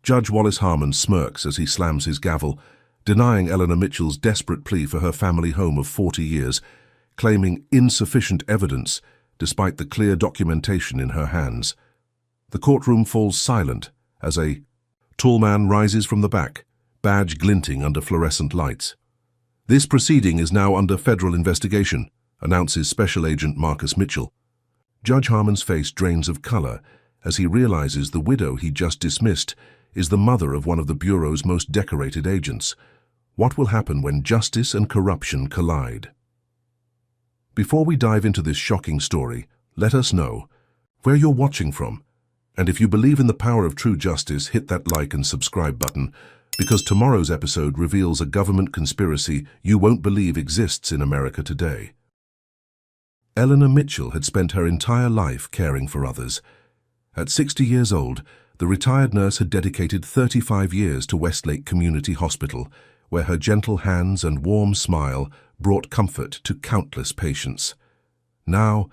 Judge Wallace Harmon smirks as he slams his gavel, denying Eleanor Mitchell's desperate plea for her family home of 40 years, claiming insufficient evidence despite the clear documentation in her hands. The courtroom falls silent as a tall man rises from the back, badge glinting under fluorescent lights. "This proceeding is now under federal investigation," announces Special Agent Marcus Mitchell. Judge Harmon's face drains of color as he realizes the widow he just dismissed is the mother of one of the Bureau's most decorated agents. What will happen when justice and corruption collide? Before we dive into this shocking story, let us know where you're watching from. And if you believe in the power of true justice, hit that like and subscribe button, because tomorrow's episode reveals a government conspiracy you won't believe exists in America today. Eleanor Mitchell had spent her entire life caring for others. At 60 years old, the retired nurse had dedicated 35 years to Westlake Community Hospital, where her gentle hands and warm smile brought comfort to countless patients. Now,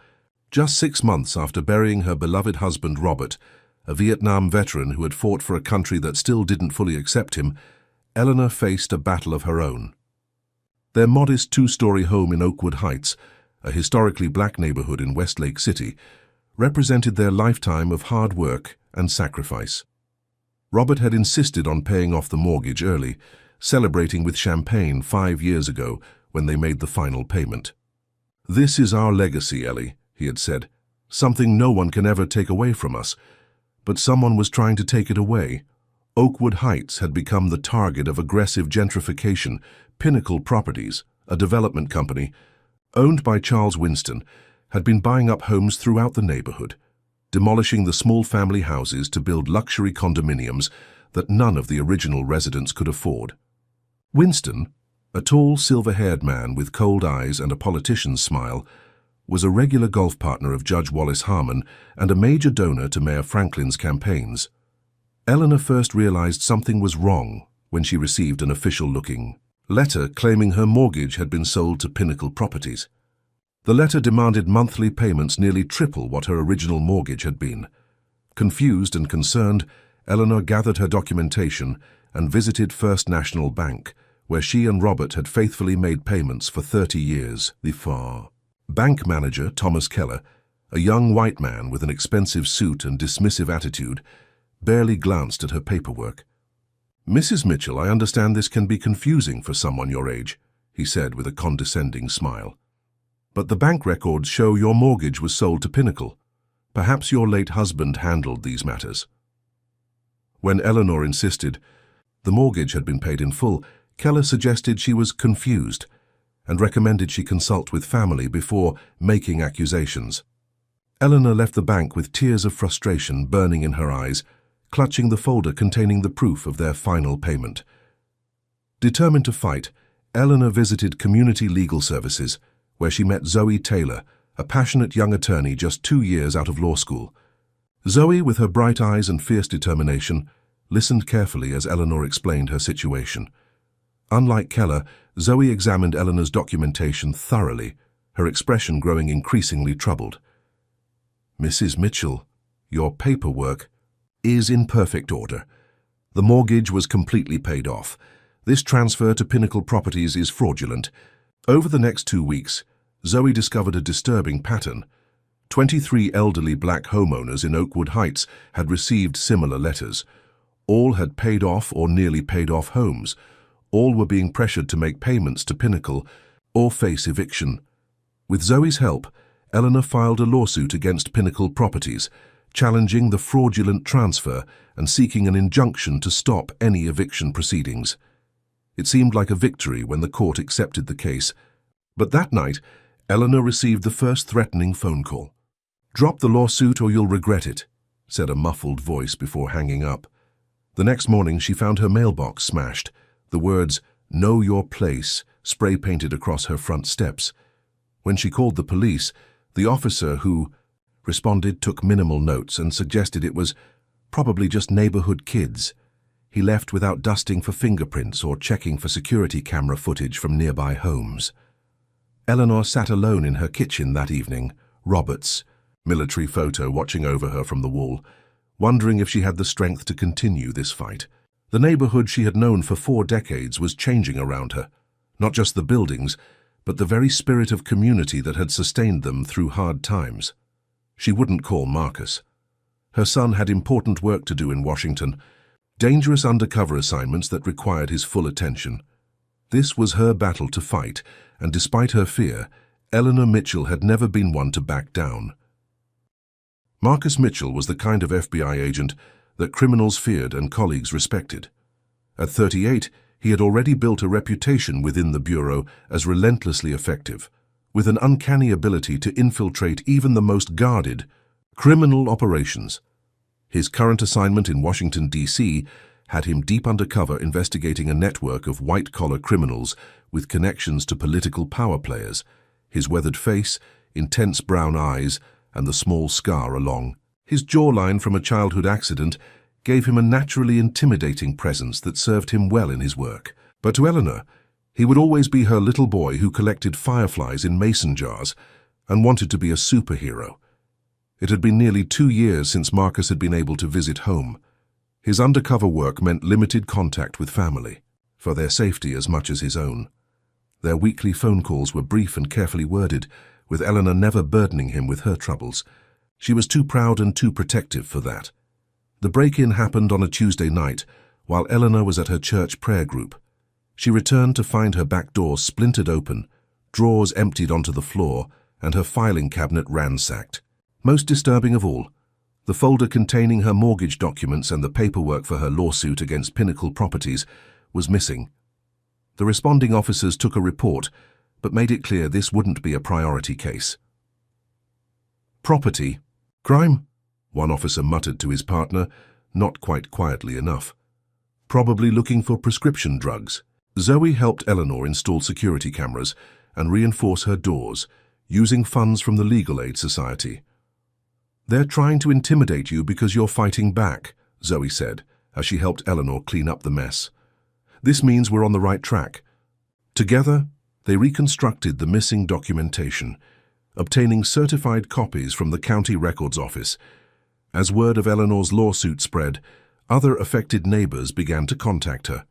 just 6 months after burying her beloved husband Robert, a Vietnam veteran who had fought for a country that still didn't fully accept him, Eleanor faced a battle of her own. Their modest 2-story home in Oakwood Heights, a historically black neighborhood in Westlake City, represented their lifetime of hard work and sacrifice. Robert had insisted on paying off the mortgage early, celebrating with champagne 5 years ago when they made the final payment. "This is our legacy, Ellie," he had said, "something no one can ever take away from us." But someone was trying to take it away. Oakwood Heights had become the target of aggressive gentrification. Pinnacle Properties, a development company, owned by Charles Winston, had been buying up homes throughout the neighborhood, demolishing the small family houses to build luxury condominiums that none of the original residents could afford. Winston, a tall, silver-haired man with cold eyes and a politician's smile, was a regular golf partner of Judge Wallace Harmon and a major donor to Mayor Franklin's campaigns. Eleanor first realized something was wrong when she received an official-looking letter claiming her mortgage had been sold to Pinnacle Properties. The letter demanded monthly payments nearly triple what her original mortgage had been. Confused and concerned, Eleanor gathered her documentation and visited First National Bank, where she and Robert had faithfully made payments for 30 years before. Bank manager Thomas Keller, a young white man with an expensive suit and dismissive attitude, barely glanced at her paperwork. "Mrs. Mitchell, I understand this can be confusing for someone your age," he said with a condescending smile. "But the bank records show your mortgage was sold to Pinnacle. Perhaps your late husband handled these matters." When Eleanor insisted the mortgage had been paid in full, Keller suggested she was confused and recommended she consult with family before making accusations. Eleanor left the bank with tears of frustration burning in her eyes, clutching the folder containing the proof of their final payment. Determined to fight, Eleanor visited Community Legal Services, where she met Zoe Taylor, a passionate young attorney just 2 years out of law school. Zoe, with her bright eyes and fierce determination, listened carefully as Eleanor explained her situation. Unlike Keller, Zoe examined Eleanor's documentation thoroughly, her expression growing increasingly troubled. "Mrs. Mitchell, your paperwork is in perfect order. The mortgage was completely paid off. This transfer to Pinnacle Properties is fraudulent." Over the next 2 weeks, Zoe discovered a disturbing pattern. 23 elderly black homeowners in Oakwood Heights had received similar letters. All had paid off or nearly paid off homes. All were being pressured to make payments to Pinnacle or face eviction. With Zoe's help, Eleanor filed a lawsuit against Pinnacle Properties, challenging the fraudulent transfer and seeking an injunction to stop any eviction proceedings. It seemed like a victory when the court accepted the case. But that night, Eleanor received the first threatening phone call. "Drop the lawsuit or you'll regret it," said a muffled voice before hanging up. The next morning, she found her mailbox smashed, the words, "Know Your Place," spray-painted across her front steps. When she called the police, the officer who responded took minimal notes and suggested it was probably just neighborhood kids. He left without dusting for fingerprints or checking for security camera footage from nearby homes. Eleanor sat alone in her kitchen that evening, Robert's military photo watching over her from the wall, wondering if she had the strength to continue this fight. The neighborhood she had known for 4 decades was changing around her, not just the buildings, but the very spirit of community that had sustained them through hard times. She wouldn't call Marcus. Her son had important work to do in Washington, dangerous undercover assignments that required his full attention. This was her battle to fight, and despite her fear, Eleanor Mitchell had never been one to back down. Marcus Mitchell was the kind of FBI agent that criminals feared and colleagues respected. At 38, he had already built a reputation within the Bureau as relentlessly effective, with an uncanny ability to infiltrate even the most guarded criminal operations. His current assignment in Washington, D.C. had him deep undercover investigating a network of white-collar criminals with connections to political power players. His weathered face, intense brown eyes, and the small scar along his jawline from a childhood accident gave him a naturally intimidating presence that served him well in his work. But to Eleanor, he would always be her little boy who collected fireflies in mason jars and wanted to be a superhero. It had been nearly 2 years since Marcus had been able to visit home. His undercover work meant limited contact with family, for their safety as much as his own. Their weekly phone calls were brief and carefully worded, with Eleanor never burdening him with her troubles. She was too proud and too protective for that. The break-in happened on a Tuesday night, while Eleanor was at her church prayer group. She returned to find her back door splintered open, drawers emptied onto the floor, and her filing cabinet ransacked. Most disturbing of all, the folder containing her mortgage documents and the paperwork for her lawsuit against Pinnacle Properties was missing. The responding officers took a report, but made it clear this wouldn't be a priority case. Property? Crime? One officer muttered to his partner, not quite quietly enough. Probably looking for prescription drugs. Zoe helped Eleanor install security cameras and reinforce her doors, using funds from the Legal Aid Society. "They're trying to intimidate you because you're fighting back," Zoe said, as she helped Eleanor clean up the mess. "This means we're on the right track." Together, they reconstructed the missing documentation, obtaining certified copies from the county records office. As word of Eleanor's lawsuit spread, other affected neighbors began to contact her.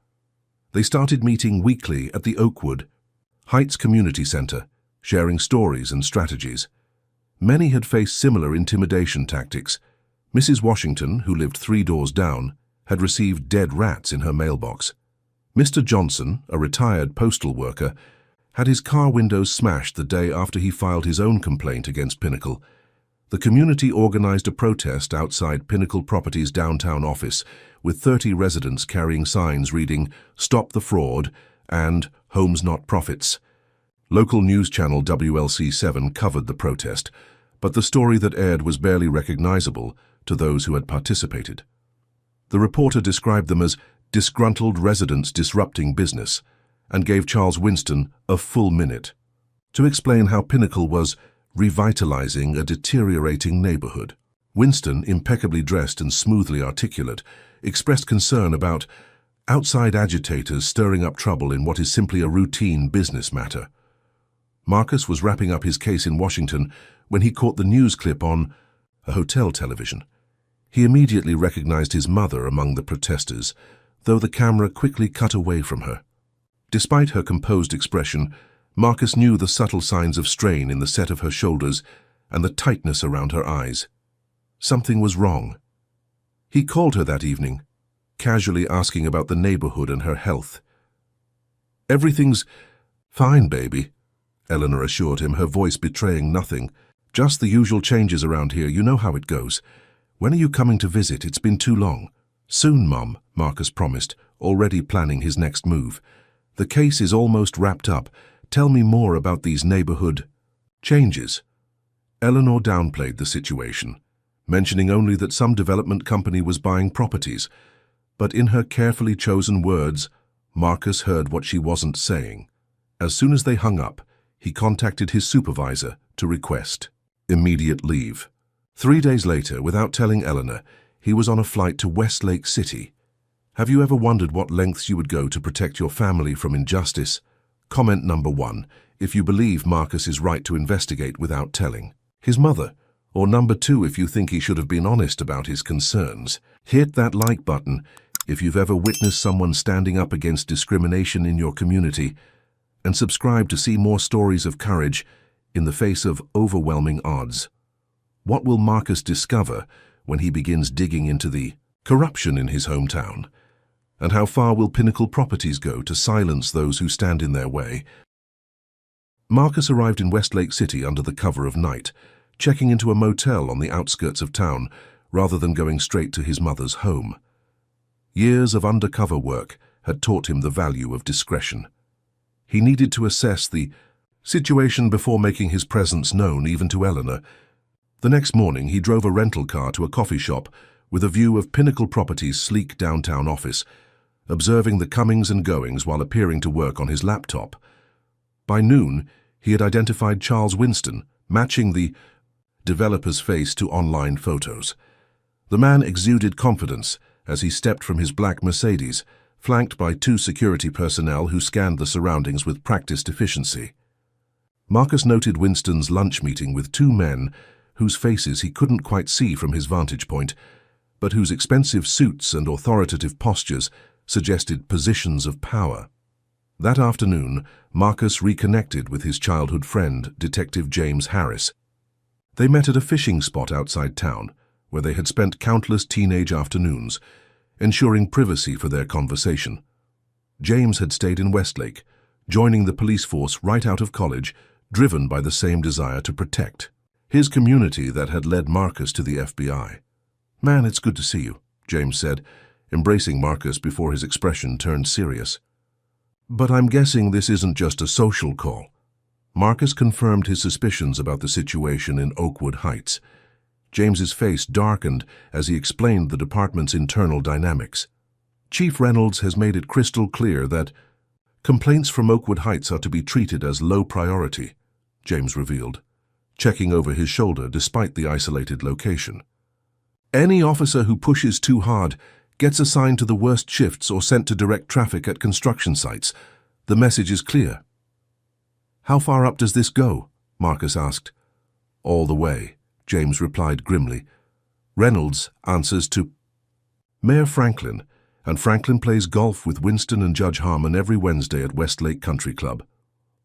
They started meeting weekly at the Oakwood Heights Community Center, sharing stories and strategies. Many had faced similar intimidation tactics. Mrs. Washington, who lived 3 doors down, had received dead rats in her mailbox. Mr. Johnson, a retired postal worker, had his car windows smashed the day after he filed his own complaint against Pinnacle. The community organized a protest outside Pinnacle Properties' downtown office, with 30 residents carrying signs reading, "Stop the Fraud" and "Homes Not Profits." Local news channel WLC7 covered the protest, but the story that aired was barely recognizable to those who had participated. The reporter described them as disgruntled residents disrupting business and gave Charles Winston a full minute to explain how Pinnacle was revitalizing a deteriorating neighborhood. Winston, impeccably dressed and smoothly articulate, expressed concern about outside agitators stirring up trouble in what is simply a routine business matter. Marcus was wrapping up his case in Washington when he caught the news clip on a hotel television. He immediately recognized his mother among the protesters, though the camera quickly cut away from her. Despite her composed expression, Marcus knew the subtle signs of strain in the set of her shoulders and the tightness around her eyes. Something was wrong. He called her that evening, casually asking about the neighborhood and her health. "Everything's fine, baby," Eleanor assured him, her voice betraying nothing. "Just the usual changes around here, you know how it goes. When are you coming to visit? It's been too long." "Soon, Mum," Marcus promised, already planning his next move. "The case is almost wrapped up. Tell me more about these neighborhood changes." Eleanor downplayed the situation, mentioning only that some development company was buying properties. But in her carefully chosen words, Marcus heard what she wasn't saying. As soon as they hung up, he contacted his supervisor to request immediate leave. 3 days later, without telling Eleanor, he was on a flight to Westlake City. Have you ever wondered what lengths you would go to protect your family from injustice? Comment number 1, if you believe Marcus is right to investigate without telling. His mother, Or number 2, if you think he should have been honest about his concerns. Hit that like button if you've ever witnessed someone standing up against discrimination in your community, and subscribe to see more stories of courage in the face of overwhelming odds. What will Marcus discover when he begins digging into the corruption in his hometown? And how far will Pinnacle Properties go to silence those who stand in their way? Marcus arrived in Westlake City under the cover of night, checking into a motel on the outskirts of town rather than going straight to his mother's home. Years of undercover work had taught him the value of discretion. He needed to assess the situation before making his presence known even to Eleanor. The next morning, he drove a rental car to a coffee shop with a view of Pinnacle Properties' sleek downtown office, observing the comings and goings while appearing to work on his laptop. By noon, he had identified Charles Winston, matching the developer's face to online photos. The man exuded confidence as he stepped from his black Mercedes, flanked by 2 security personnel who scanned the surroundings with practiced efficiency. Marcus noted Winston's lunch meeting with 2 men whose faces he couldn't quite see from his vantage point, but whose expensive suits and authoritative postures suggested positions of power. That afternoon, Marcus reconnected with his childhood friend, Detective James Harris. They met at a fishing spot outside town, where they had spent countless teenage afternoons, ensuring privacy for their conversation. James had stayed in Westlake, joining the police force right out of college, driven by the same desire to protect his community that had led Marcus to the FBI. "Man, it's good to see you," James said, embracing Marcus before his expression turned serious. "But I'm guessing this isn't just a social call." Marcus confirmed his suspicions about the situation in Oakwood Heights. James's face darkened as he explained the department's internal dynamics. "Chief Reynolds has made it crystal clear that complaints from Oakwood Heights are to be treated as low priority," James revealed, checking over his shoulder despite the isolated location. "Any officer who pushes too hard gets assigned to the worst shifts or sent to direct traffic at construction sites. The message is clear." "How far up does this go?" Marcus asked. "All the way," James replied grimly. "Reynolds answers to Mayor Franklin, and Franklin plays golf with Winston and Judge Harmon every Wednesday at Westlake Country Club."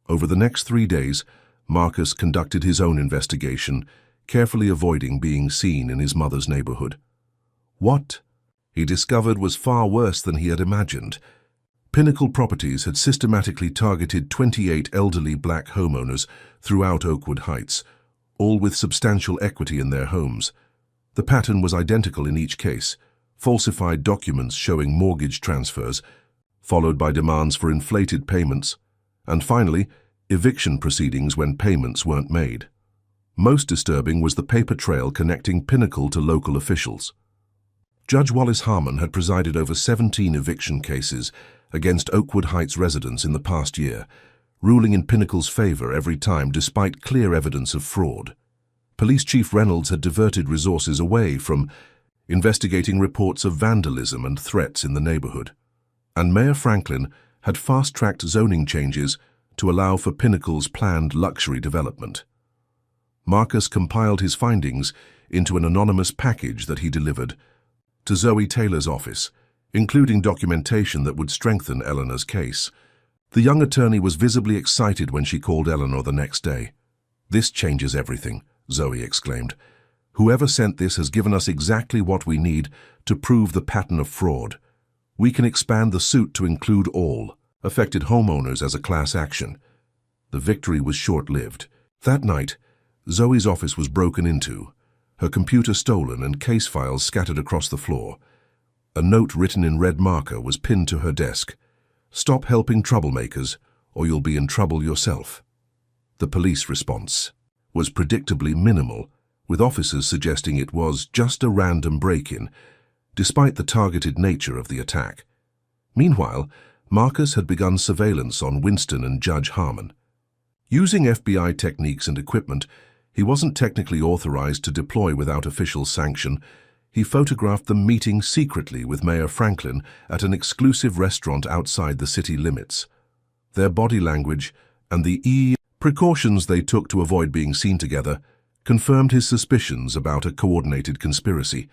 Over the next 3 days, Marcus conducted his own investigation, carefully avoiding being seen in his mother's neighborhood. What he discovered was far worse than he had imagined. Pinnacle Properties had systematically targeted 28 elderly black homeowners throughout Oakwood Heights, all with substantial equity in their homes. The pattern was identical in each case: falsified documents showing mortgage transfers, followed by demands for inflated payments, and finally, eviction proceedings when payments weren't made. Most disturbing was the paper trail connecting Pinnacle to local officials. Judge Wallace Harmon had presided over 17 eviction cases against Oakwood Heights residents in the past year, ruling in Pinnacle's favor every time despite clear evidence of fraud. Police Chief Reynolds had diverted resources away from investigating reports of vandalism and threats in the neighborhood, and Mayor Franklin had fast-tracked zoning changes to allow for Pinnacle's planned luxury development. Marcus compiled his findings into an anonymous package that he delivered to Zoe Taylor's office, including documentation that would strengthen Eleanor's case. The young attorney was visibly excited when she called Eleanor the next day. "This changes everything," Zoe exclaimed. "Whoever sent this has given us exactly what we need to prove the pattern of fraud. We can expand the suit to include all affected homeowners as a class action." The victory was short-lived. That night, Zoe's office was broken into, her computer stolen and case files scattered across the floor. A note written in red marker was pinned to her desk: "Stop helping troublemakers, or you'll be in trouble yourself." The police response was predictably minimal, with officers suggesting it was just a random break-in, despite the targeted nature of the attack. Meanwhile, Marcus had begun surveillance on Winston and Judge Harmon. Using FBI techniques and equipment he wasn't technically authorized to deploy without official sanction, he photographed them meeting secretly with Mayor Franklin at an exclusive restaurant outside the city limits. Their body language and the precautions they took to avoid being seen together confirmed his suspicions about a coordinated conspiracy.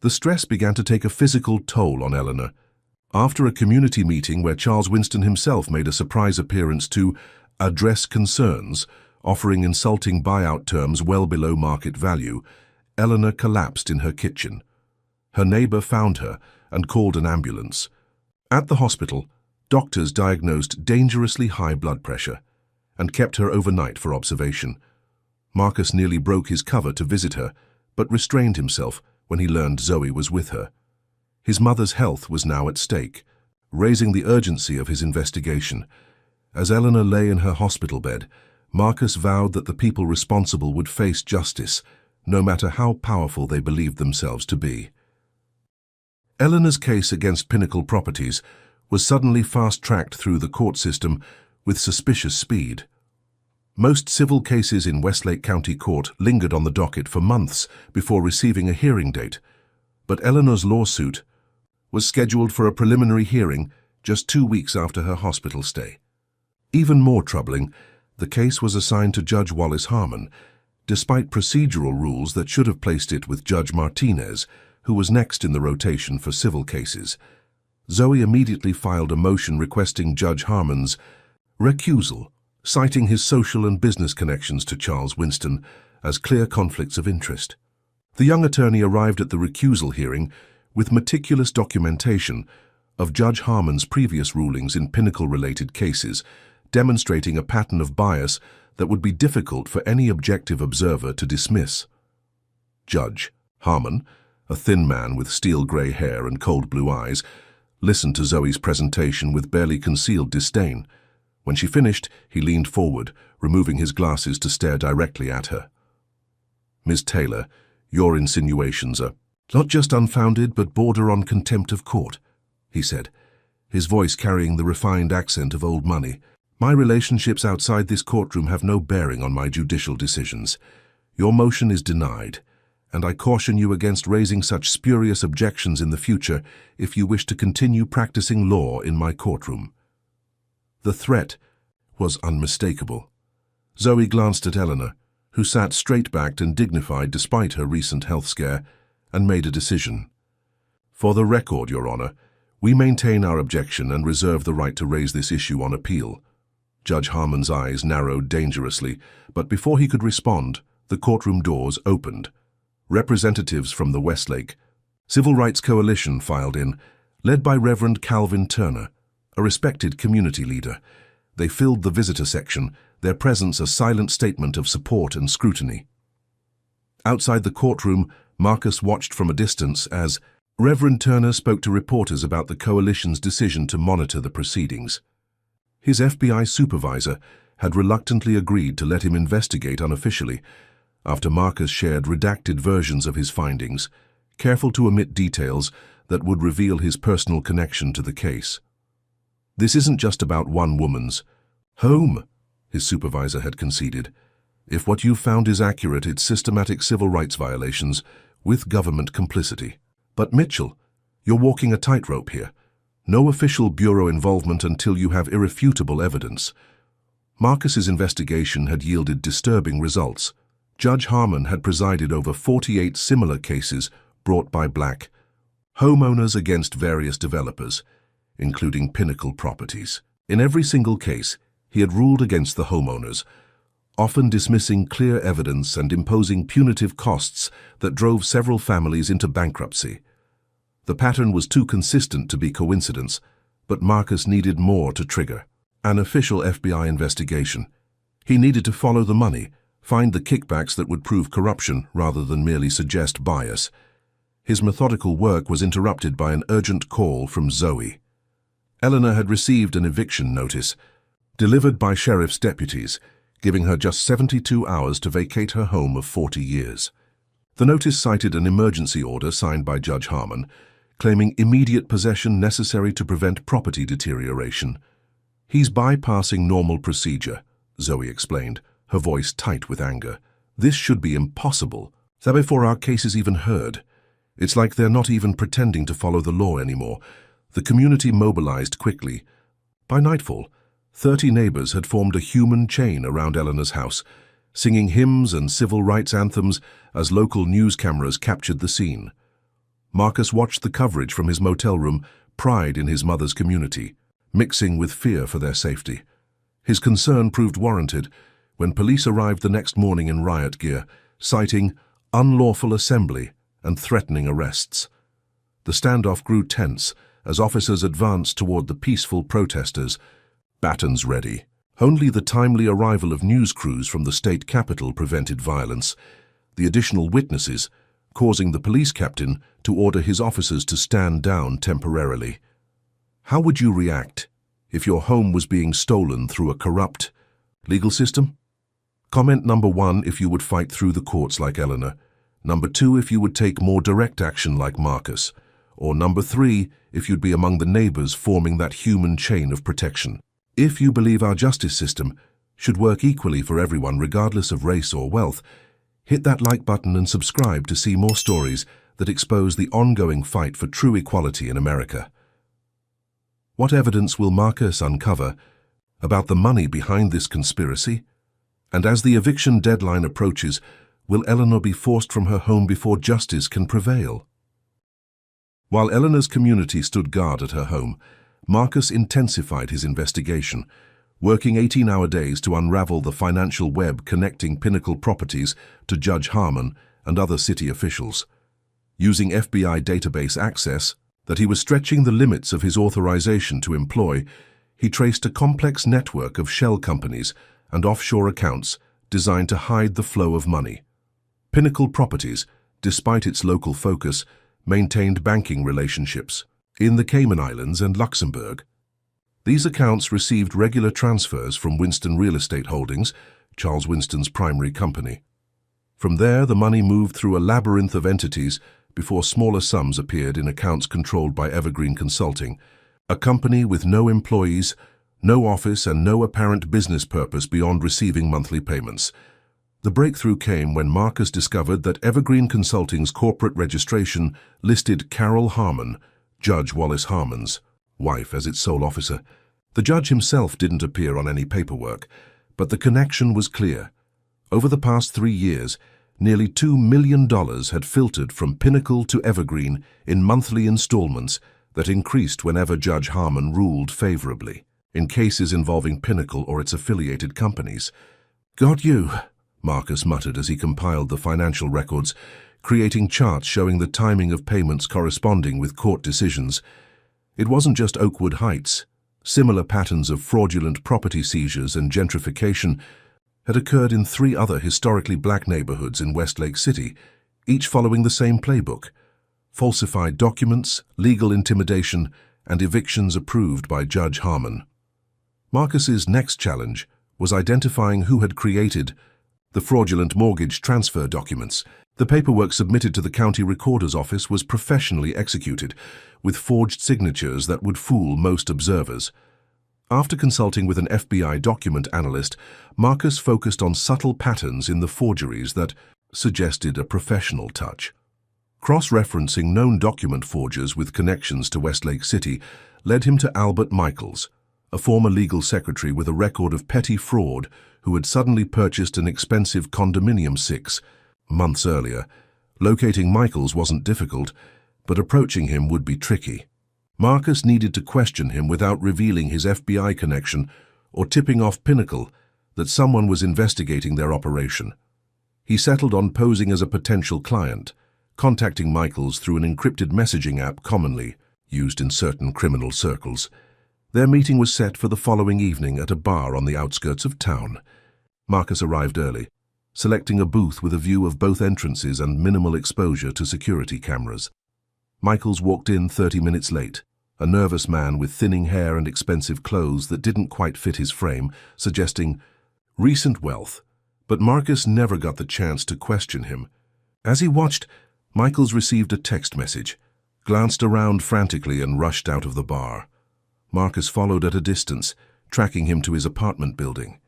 The stress began to take a physical toll on Eleanor. After a community meeting where Charles Winston himself made a surprise appearance to address concerns, offering insulting buyout terms well below market value, Eleanor collapsed in her kitchen. Her neighbor found her and called an ambulance. At the hospital, doctors diagnosed dangerously high blood pressure and kept her overnight for observation. Marcus nearly broke his cover to visit her, but restrained himself when he learned Zoe was with her. His mother's health was now at stake, raising the urgency of his investigation. As Eleanor lay in her hospital bed, Marcus vowed that the people responsible would face justice, no matter how powerful they believed themselves to be. Eleanor's case against Pinnacle Properties was suddenly fast-tracked through the court system with suspicious speed. Most civil cases in Westlake County Court lingered on the docket for months before receiving a hearing date, but Eleanor's lawsuit was scheduled for a preliminary hearing just 2 weeks after her hospital stay. Even more troubling, the case was assigned to Judge Wallace Harmon, despite procedural rules that should have placed it with Judge Martinez, who was next in the rotation for civil cases. Zoe immediately filed a motion requesting Judge Harmon's recusal, citing his social and business connections to Charles Winston as clear conflicts of interest. The young attorney arrived at the recusal hearing with meticulous documentation of Judge Harmon's previous rulings in Pinnacle-related cases, demonstrating a pattern of bias that would be difficult for any objective observer to dismiss. Judge Harmon, a thin man with steel-gray hair and cold blue eyes, listened to Zoe's presentation with barely concealed disdain. When she finished, he leaned forward, removing his glasses to stare directly at her. "Ms. Taylor, your insinuations are not just unfounded but border on contempt of court," he said, his voice carrying the refined accent of old money. "My relationships outside this courtroom have no bearing on my judicial decisions. Your motion is denied, and I caution you against raising such spurious objections in the future if you wish to continue practicing law in my courtroom." The threat was unmistakable. Zoe glanced at Eleanor, who sat straight-backed and dignified despite her recent health scare, and made a decision. "For the record, Your Honor, we maintain our objection and reserve the right to raise this issue on appeal." Judge Harmon's eyes narrowed dangerously, but before he could respond, the courtroom doors opened. Representatives from the Westlake Civil Rights Coalition filed in, led by Reverend Calvin Turner, a respected community leader. They filled the visitor section, their presence a silent statement of support and scrutiny. Outside the courtroom, Marcus watched from a distance as Reverend Turner spoke to reporters about the coalition's decision to monitor the proceedings. His FBI supervisor had reluctantly agreed to let him investigate unofficially after Marcus shared redacted versions of his findings, careful to omit details that would reveal his personal connection to the case. "This isn't just about one woman's home," his supervisor had conceded. "If what you've found is accurate, it's systematic civil rights violations with government complicity. But Mitchell, you're walking a tightrope here. No official bureau involvement until you have irrefutable evidence." Marcus's investigation had yielded disturbing results. Judge Harmon had presided over 48 similar cases brought by black homeowners against various developers, including Pinnacle Properties. In every single case, he had ruled against the homeowners, often dismissing clear evidence and imposing punitive costs that drove several families into bankruptcy. The pattern was too consistent to be coincidence, but Marcus needed more to trigger an official FBI investigation. He needed to follow the money, find the kickbacks that would prove corruption rather than merely suggest bias. His methodical work was interrupted by an urgent call from Zoe. Eleanor had received an eviction notice, delivered by sheriff's deputies, giving her just 72 hours to vacate her home of 40 years. The notice cited an emergency order signed by Judge Harmon, claiming immediate possession necessary to prevent property deterioration. "He's bypassing normal procedure," Zoe explained, her voice tight with anger. "This should be impossible. That before our case is even heard. It's like they're not even pretending to follow the law anymore." The community mobilized quickly. By nightfall, 30 neighbors had formed a human chain around Eleanor's house, singing hymns and civil rights anthems as local news cameras captured the scene. Marcus watched the coverage from his motel room, pride in his mother's community, mixing with fear for their safety. His concern proved warranted when police arrived the next morning in riot gear, citing unlawful assembly and threatening arrests. The standoff grew tense as officers advanced toward the peaceful protesters, batons ready. Only the timely arrival of news crews from the state capital prevented violence, the additional witnesses causing the police captain to order his officers to stand down temporarily. How would you react if your home was being stolen through a corrupt legal system? Comment number 1 if you would fight through the courts like Eleanor, number 2 if you would take more direct action like Marcus, or number 3 if you'd be among the neighbors forming that human chain of protection. If you believe our justice system should work equally for everyone regardless of race or wealth, hit that like button and subscribe to see more stories that expose the ongoing fight for true equality in America. What evidence will Marcus uncover about the money behind this conspiracy? And as the eviction deadline approaches, will Eleanor be forced from her home before justice can prevail? While Eleanor's community stood guard at her home, Marcus intensified his investigation, working 18-hour days to unravel the financial web connecting Pinnacle Properties to Judge Harmon and other city officials. Using FBI database access that he was stretching the limits of his authorization to employ, he traced a complex network of shell companies and offshore accounts designed to hide the flow of money. Pinnacle Properties, despite its local focus, maintained banking relationships in the Cayman Islands and Luxembourg. These accounts received regular transfers from Winston Real Estate Holdings, Charles Winston's primary company. From there, the money moved through a labyrinth of entities before smaller sums appeared in accounts controlled by Evergreen Consulting, a company with no employees, no office, and no apparent business purpose beyond receiving monthly payments. The breakthrough came when Marcus discovered that Evergreen Consulting's corporate registration listed Carol Harmon, Judge Wallace Harmon's wife, as its sole officer. The judge himself didn't appear on any paperwork, but the connection was clear. Over the past 3 years, nearly $2 million had filtered from Pinnacle to Evergreen in monthly installments that increased whenever Judge Harmon ruled favorably in cases involving Pinnacle or its affiliated companies. "Got you," Marcus muttered as he compiled the financial records, creating charts showing the timing of payments corresponding with court decisions. It wasn't just Oakwood Heights. Similar patterns of fraudulent property seizures and gentrification had occurred in 3 other historically black neighborhoods in Westlake City, each following the same playbook: falsified documents, legal intimidation, and evictions approved by Judge Harmon. Marcus's next challenge was identifying who had created the fraudulent mortgage transfer documents. The paperwork submitted to the county recorder's office was professionally executed, with forged signatures that would fool most observers. After consulting with an FBI document analyst, Marcus focused on subtle patterns in the forgeries that suggested a professional touch. Cross-referencing known document forgers with connections to Westlake City led him to Albert Michaels, a former legal secretary with a record of petty fraud who had suddenly purchased an expensive condominium 6 months earlier. Locating Michaels wasn't difficult, but approaching him would be tricky. Marcus needed to question him without revealing his FBI connection or tipping off Pinnacle that someone was investigating their operation. He settled on posing as a potential client, contacting Michaels through an encrypted messaging app commonly used in certain criminal circles. Their meeting was set for the following evening at a bar on the outskirts of town. Marcus arrived early, selecting a booth with a view of both entrances and minimal exposure to security cameras. Michaels walked in 30 minutes late, a nervous man with thinning hair and expensive clothes that didn't quite fit his frame, suggesting recent wealth, but Marcus never got the chance to question him. As he watched, Michaels received a text message, glanced around frantically, and rushed out of the bar. Marcus followed at a distance, tracking him to his apartment building.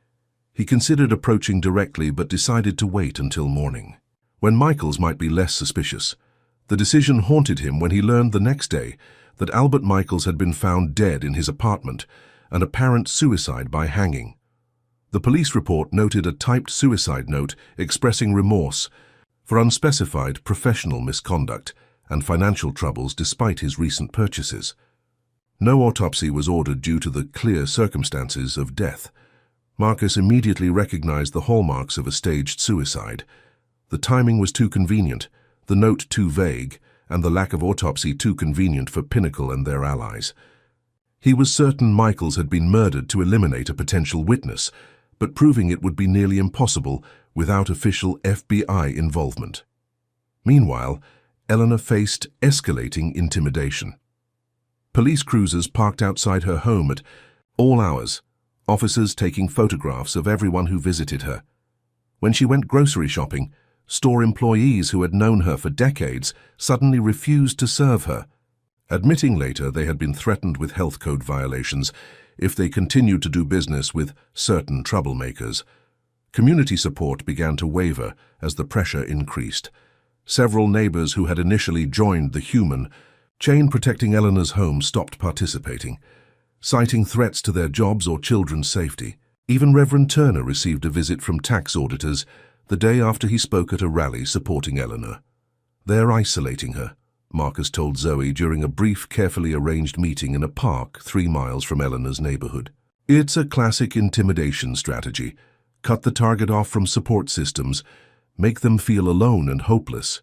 He considered approaching directly but decided to wait until morning, when Michaels might be less suspicious. The decision haunted him when he learned the next day that Albert Michaels had been found dead in his apartment, an apparent suicide by hanging. The police report noted a typed suicide note expressing remorse for unspecified professional misconduct and financial troubles despite his recent purchases. No autopsy was ordered due to the clear circumstances of death. Marcus immediately recognized the hallmarks of a staged suicide. The timing was too convenient, the note too vague, and the lack of autopsy too convenient for Pinnacle and their allies. He was certain Michaels had been murdered to eliminate a potential witness, but proving it would be nearly impossible without official FBI involvement. Meanwhile, Eleanor faced escalating intimidation. Police cruisers parked outside her home at all hours, officers taking photographs of everyone who visited her. When she went grocery shopping, store employees who had known her for decades suddenly refused to serve her, admitting later they had been threatened with health code violations if they continued to do business with certain troublemakers. Community support began to waver as the pressure increased. Several neighbors who had initially joined the human chain protecting Eleanor's home stopped participating, citing threats to their jobs or children's safety. Even Reverend Turner received a visit from tax auditors the day after he spoke at a rally supporting Eleanor. "They're isolating her," Marcus told Zoe during a brief, carefully arranged meeting in a park 3 miles from Eleanor's neighborhood. "It's a classic intimidation strategy. Cut the target off from support systems, make them feel alone and hopeless."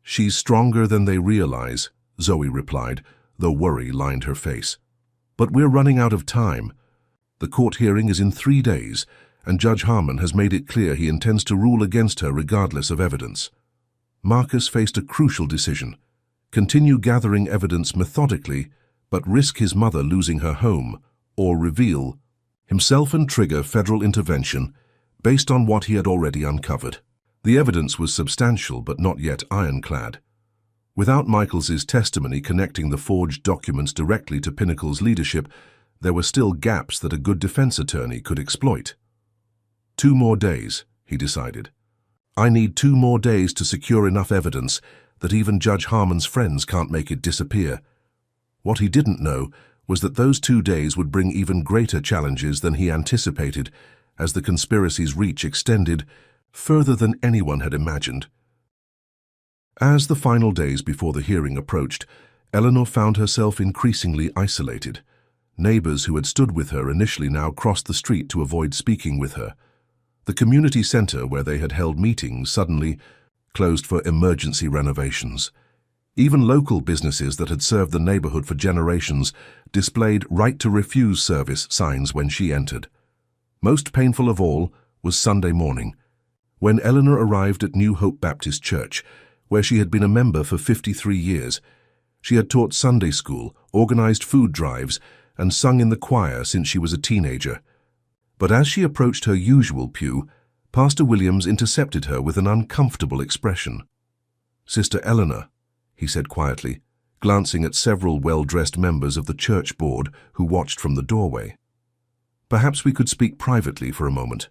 "She's stronger than they realize," Zoe replied, though worry lined her face. "But we're running out of time. The court hearing is in 3 days, and Judge Harmon has made it clear he intends to rule against her regardless of evidence." Marcus faced a crucial decision: continue gathering evidence methodically, but risk his mother losing her home, or reveal himself and trigger federal intervention based on what he had already uncovered. The evidence was substantial but not yet ironclad. Without Michaels's testimony connecting the forged documents directly to Pinnacle's leadership, there were still gaps that a good defense attorney could exploit. 2 more days, he decided. "I need 2 more days to secure enough evidence that even Judge Harmon's friends can't make it disappear." What he didn't know was that those 2 days would bring even greater challenges than he anticipated, as the conspiracy's reach extended further than anyone had imagined. As the final days before the hearing approached, Eleanor found herself increasingly isolated. Neighbors who had stood with her initially now crossed the street to avoid speaking with her. The community center where they had held meetings suddenly closed for emergency renovations. Even local businesses that had served the neighborhood for generations displayed right-to-refuse service signs when she entered. Most painful of all was Sunday morning, when Eleanor arrived at New Hope Baptist Church, where she had been a member for 53 years. She had taught Sunday school, organized food drives, and sung in the choir since she was a teenager. But as she approached her usual pew, Pastor Williams intercepted her with an uncomfortable expression. "Sister Eleanor," he said quietly, glancing at several well-dressed members of the church board who watched from the doorway. "Perhaps we could speak privately for a moment."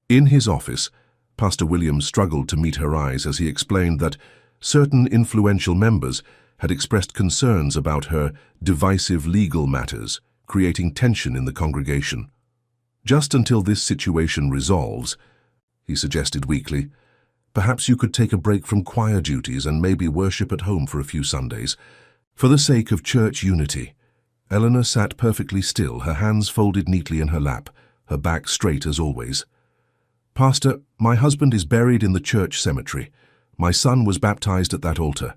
In his office, Pastor Williams struggled to meet her eyes as he explained that certain influential members had expressed concerns about her divisive legal matters, creating tension in the congregation. "Just until this situation resolves," he suggested weakly, "perhaps you could take a break from choir duties and maybe worship at home for a few Sundays. For the sake of church unity." Eleanor sat perfectly still, her hands folded neatly in her lap, her back straight as always. "Pastor, my husband is buried in the church cemetery. My son was baptized at that altar.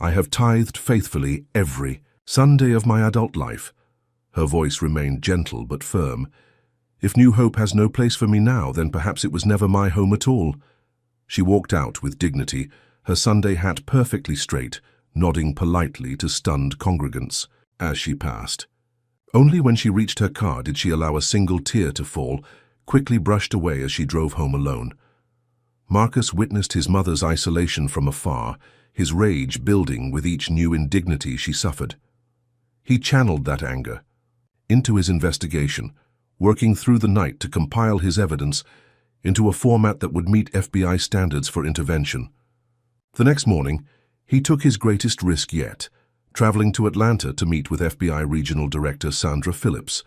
I have tithed faithfully every Sunday of my adult life." Her voice remained gentle but firm. "If New Hope has no place for me now, then perhaps it was never my home at all." She walked out with dignity, her Sunday hat perfectly straight, nodding politely to stunned congregants as she passed. Only when she reached her car did she allow a single tear to fall, quickly brushed away as she drove home alone. Marcus witnessed his mother's isolation from afar, his rage building with each new indignity she suffered. He channeled that anger into his investigation, working through the night to compile his evidence into a format that would meet FBI standards for intervention. The next morning, he took his greatest risk yet, traveling to Atlanta to meet with FBI Regional Director Sandra Phillips.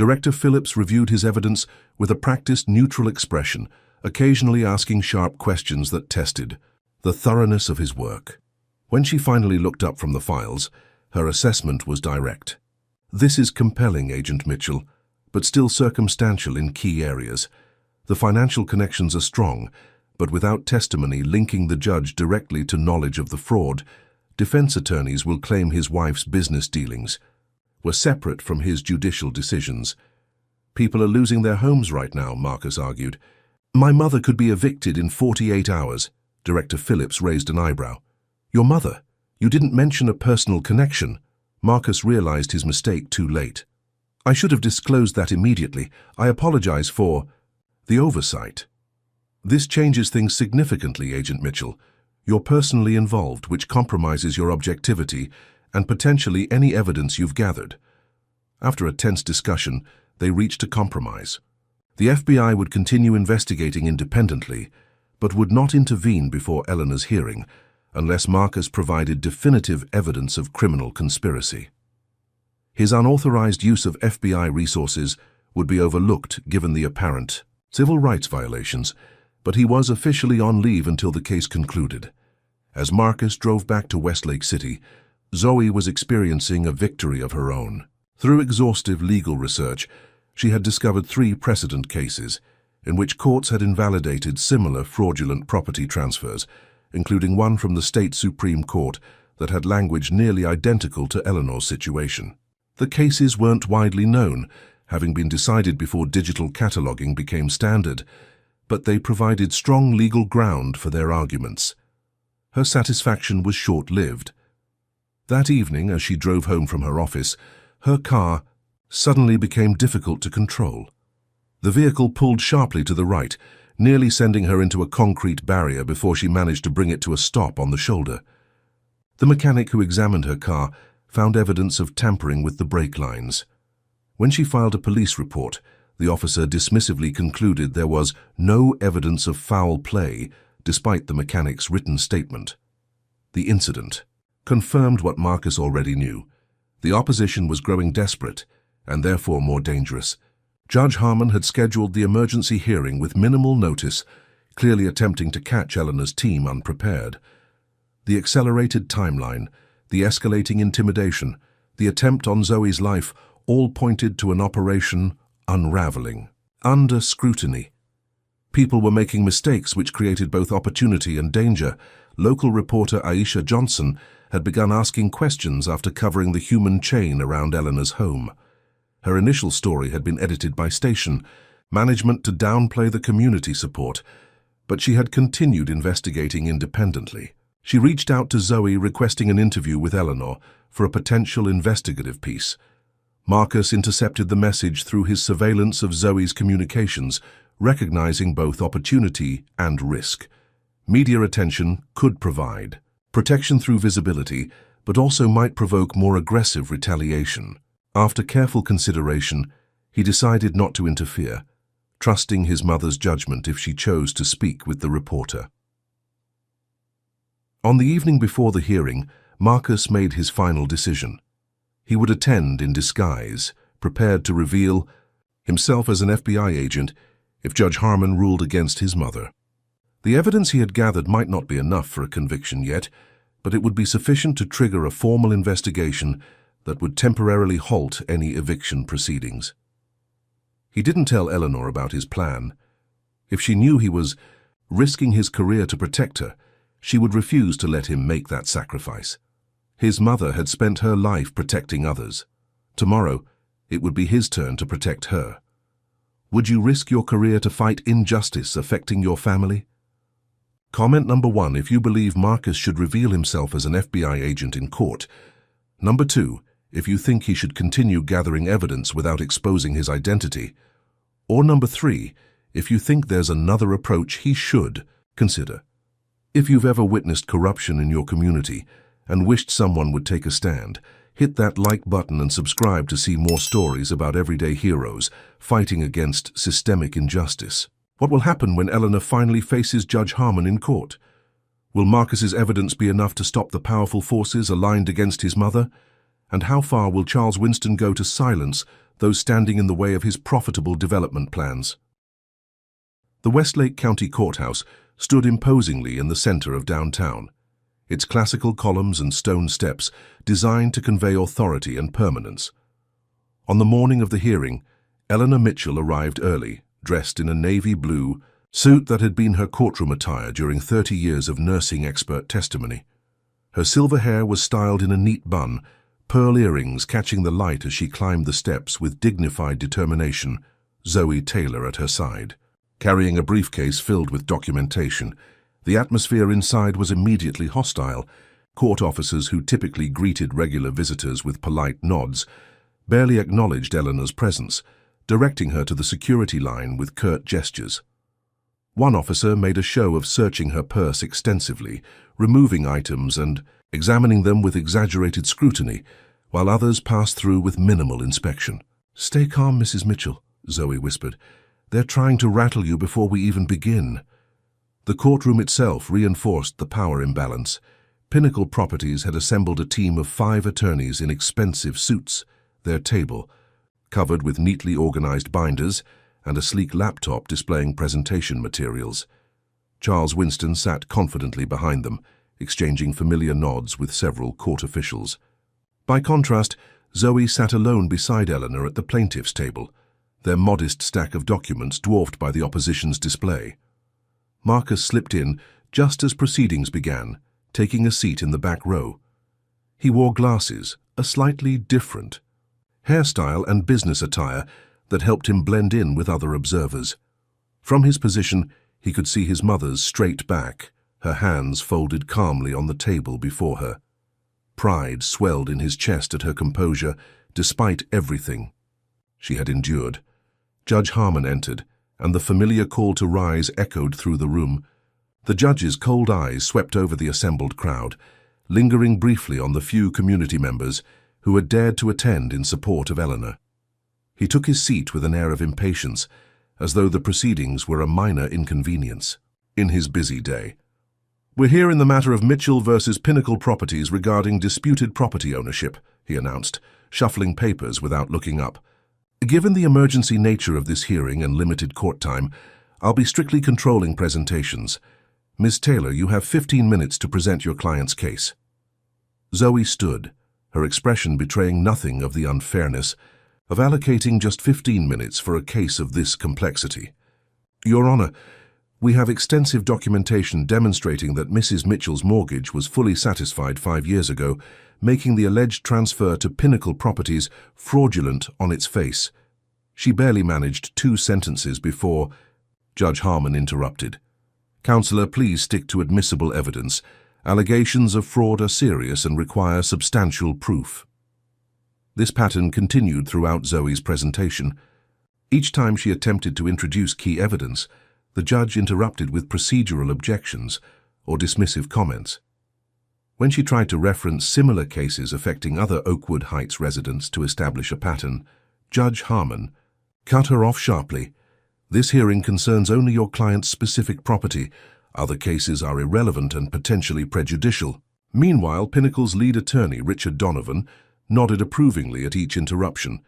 Director Phillips reviewed his evidence with a practiced neutral expression, occasionally asking sharp questions that tested the thoroughness of his work. When she finally looked up from the files, her assessment was direct. This is compelling, Agent Mitchell, but still circumstantial in key areas. The financial connections are strong, but without testimony linking the judge directly to knowledge of the fraud, defense attorneys will claim his wife's business dealings were separate from his judicial decisions. People are losing their homes right now, Marcus argued. My mother could be evicted in 48 hours. Director Phillips raised an eyebrow. Your mother? You didn't mention a personal connection. Marcus realized his mistake too late. I should have disclosed that immediately. I apologize for the oversight. This changes things significantly, Agent Mitchell. You're personally involved, which compromises your objectivity and potentially any evidence you've gathered. After a tense discussion, they reached a compromise. The FBI would continue investigating independently, but would not intervene before Eleanor's hearing, unless Marcus provided definitive evidence of criminal conspiracy. His unauthorized use of FBI resources would be overlooked given the apparent civil rights violations, but he was officially on leave until the case concluded. As Marcus drove back to Westlake City, Zoe was experiencing a victory of her own. Through exhaustive legal research, she had discovered 3 precedent cases in which courts had invalidated similar fraudulent property transfers, including one from the state Supreme Court that had language nearly identical to Eleanor's situation. The cases weren't widely known, having been decided before digital cataloging became standard, but they provided strong legal ground for their arguments. Her satisfaction was short-lived. That evening, as she drove home from her office, her car suddenly became difficult to control. The vehicle pulled sharply to the right, nearly sending her into a concrete barrier before she managed to bring it to a stop on the shoulder. The mechanic who examined her car found evidence of tampering with the brake lines. When she filed a police report, the officer dismissively concluded there was no evidence of foul play, despite the mechanic's written statement. The incident confirmed what Marcus already knew. The opposition was growing desperate, and therefore more dangerous. Judge Harmon had scheduled the emergency hearing with minimal notice, clearly attempting to catch Eleanor's team unprepared. The accelerated timeline, the escalating intimidation, the attempt on Zoe's life all pointed to an operation unraveling. Under scrutiny. People were making mistakes which created both opportunity and danger. Local reporter Aisha Johnson had begun asking questions after covering the human chain around Eleanor's home. Her initial story had been edited by station management to downplay the community support, but she had continued investigating independently. She reached out to Zoe requesting an interview with Eleanor for a potential investigative piece. Marcus intercepted the message through his surveillance of Zoe's communications, recognizing both opportunity and risk. Media attention could provide protection through visibility, but also might provoke more aggressive retaliation. After careful consideration, he decided not to interfere, trusting his mother's judgment if she chose to speak with the reporter. On the evening before the hearing, Marcus made his final decision. He would attend in disguise, prepared to reveal himself as an FBI agent if Judge Harmon ruled against his mother. The evidence he had gathered might not be enough for a conviction yet, but it would be sufficient to trigger a formal investigation that would temporarily halt any eviction proceedings. He didn't tell Eleanor about his plan. If she knew he was risking his career to protect her, she would refuse to let him make that sacrifice. His mother had spent her life protecting others. Tomorrow, it would be his turn to protect her. Would you risk your career to fight injustice affecting your family? Comment number 1 if you believe Marcus should reveal himself as an FBI agent in court. Number 2, if you think he should continue gathering evidence without exposing his identity. Or number 3, if you think there's another approach he should consider. If you've ever witnessed corruption in your community and wished someone would take a stand, hit that like button and subscribe to see more stories about everyday heroes fighting against systemic injustice. What will happen when Eleanor finally faces Judge Harmon in court? Will Marcus's evidence be enough to stop the powerful forces aligned against his mother? And how far will Charles Winston go to silence those standing in the way of his profitable development plans. The Westlake County Courthouse stood imposingly in the center of downtown, its classical columns and stone steps designed to convey authority and permanence. On the morning of the hearing, Eleanor Mitchell arrived early, dressed in a navy blue suit that had been her courtroom attire during 30 years of nursing expert testimony. Her silver hair was styled in a neat bun, pearl earrings catching the light as she climbed the steps with dignified determination, Zoe Taylor at her side. Carrying a briefcase filled with documentation, the atmosphere inside was immediately hostile. Court officers who typically greeted regular visitors with polite nods barely acknowledged Eleanor's presence, directing her to the security line with curt gestures. One officer made a show of searching her purse extensively, removing items and examining them with exaggerated scrutiny, while others passed through with minimal inspection. "Stay calm, Mrs. Mitchell," Zoe whispered. "They're trying to rattle you before we even begin." The courtroom itself reinforced the power imbalance. Pinnacle Properties had assembled a team of 5 attorneys in expensive suits, their table, covered with neatly organized binders, and a sleek laptop displaying presentation materials. Charles Winston sat confidently behind them, exchanging familiar nods with several court officials. By contrast, Zoe sat alone beside Eleanor at the plaintiff's table, their modest stack of documents dwarfed by the opposition's display. Marcus slipped in just as proceedings began, taking a seat in the back row. He wore glasses, a slightly different hairstyle and business attire that helped him blend in with other observers. From his position, he could see his mother's straight back, her hands folded calmly on the table before her. Pride swelled in his chest at her composure, despite everything she had endured. Judge Harmon entered, and the familiar call to rise echoed through the room. The judge's cold eyes swept over the assembled crowd, lingering briefly on the few community members who had dared to attend in support of Eleanor. He took his seat with an air of impatience, as though the proceedings were a minor inconvenience in his busy day. "We're here in the matter of Mitchell versus Pinnacle Properties regarding disputed property ownership," he announced, shuffling papers without looking up. "Given the emergency nature of this hearing and limited court time, I'll be strictly controlling presentations. Ms. Taylor, you have 15 minutes to present your client's case." Zoe stood, her expression betraying nothing of the unfairness of allocating just 15 minutes for a case of this complexity. "Your Honor, we have extensive documentation demonstrating that Mrs. Mitchell's mortgage was fully satisfied 5 years ago, making the alleged transfer to Pinnacle Properties fraudulent on its face." She barely managed 2 sentences before Judge Harmon interrupted. "Counselor, please stick to admissible evidence. Allegations of fraud are serious and require substantial proof." This pattern continued throughout Zoe's presentation. Each time she attempted to introduce key evidence, the judge interrupted with procedural objections or dismissive comments. When she tried to reference similar cases affecting other Oakwood Heights residents to establish a pattern, Judge Harmon cut her off sharply. "This hearing concerns only your client's specific property. Other cases are irrelevant and potentially prejudicial." Meanwhile, Pinnacle's lead attorney, Richard Donovan, nodded approvingly at each interruption.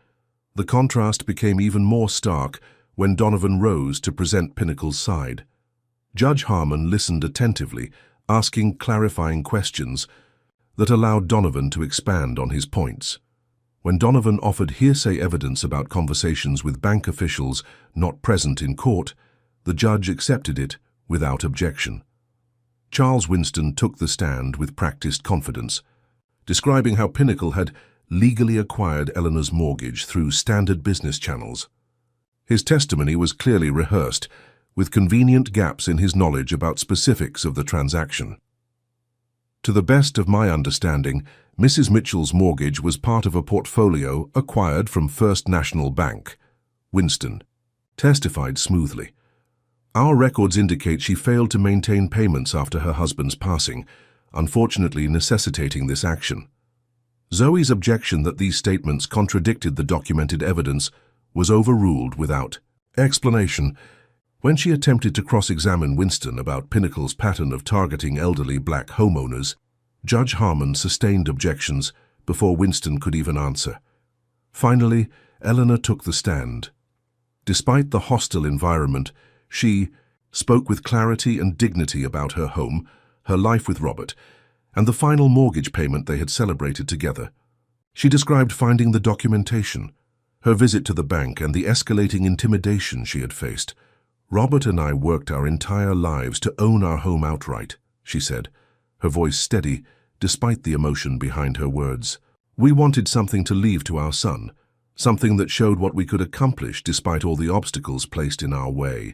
The contrast became even more stark when Donovan rose to present Pinnacle's side. Judge Harmon listened attentively, asking clarifying questions that allowed Donovan to expand on his points. When Donovan offered hearsay evidence about conversations with bank officials not present in court, the judge accepted it without objection. Charles Winston took the stand with practiced confidence, describing how Pinnacle had legally acquired Eleanor's mortgage through standard business channels. His testimony was clearly rehearsed, with convenient gaps in his knowledge about specifics of the transaction. "To the best of my understanding, Mrs. Mitchell's mortgage was part of a portfolio acquired from First National Bank," Winston testified smoothly. "Our records indicate she failed to maintain payments after her husband's passing, unfortunately necessitating this action." Zoe's objection that these statements contradicted the documented evidence was overruled without explanation. When she attempted to cross-examine Winston about Pinnacle's pattern of targeting elderly black homeowners, Judge Harmon sustained objections before Winston could even answer. Finally, Eleanor took the stand. Despite the hostile environment, she spoke with clarity and dignity about her home, her life with Robert, and the final mortgage payment they had celebrated together. She described finding the documentation, her visit to the bank, and the escalating intimidation she had faced. "Robert and I worked our entire lives to own our home outright," she said, her voice steady despite the emotion behind her words. "We wanted something to leave to our son, something that showed what we could accomplish despite all the obstacles placed in our way.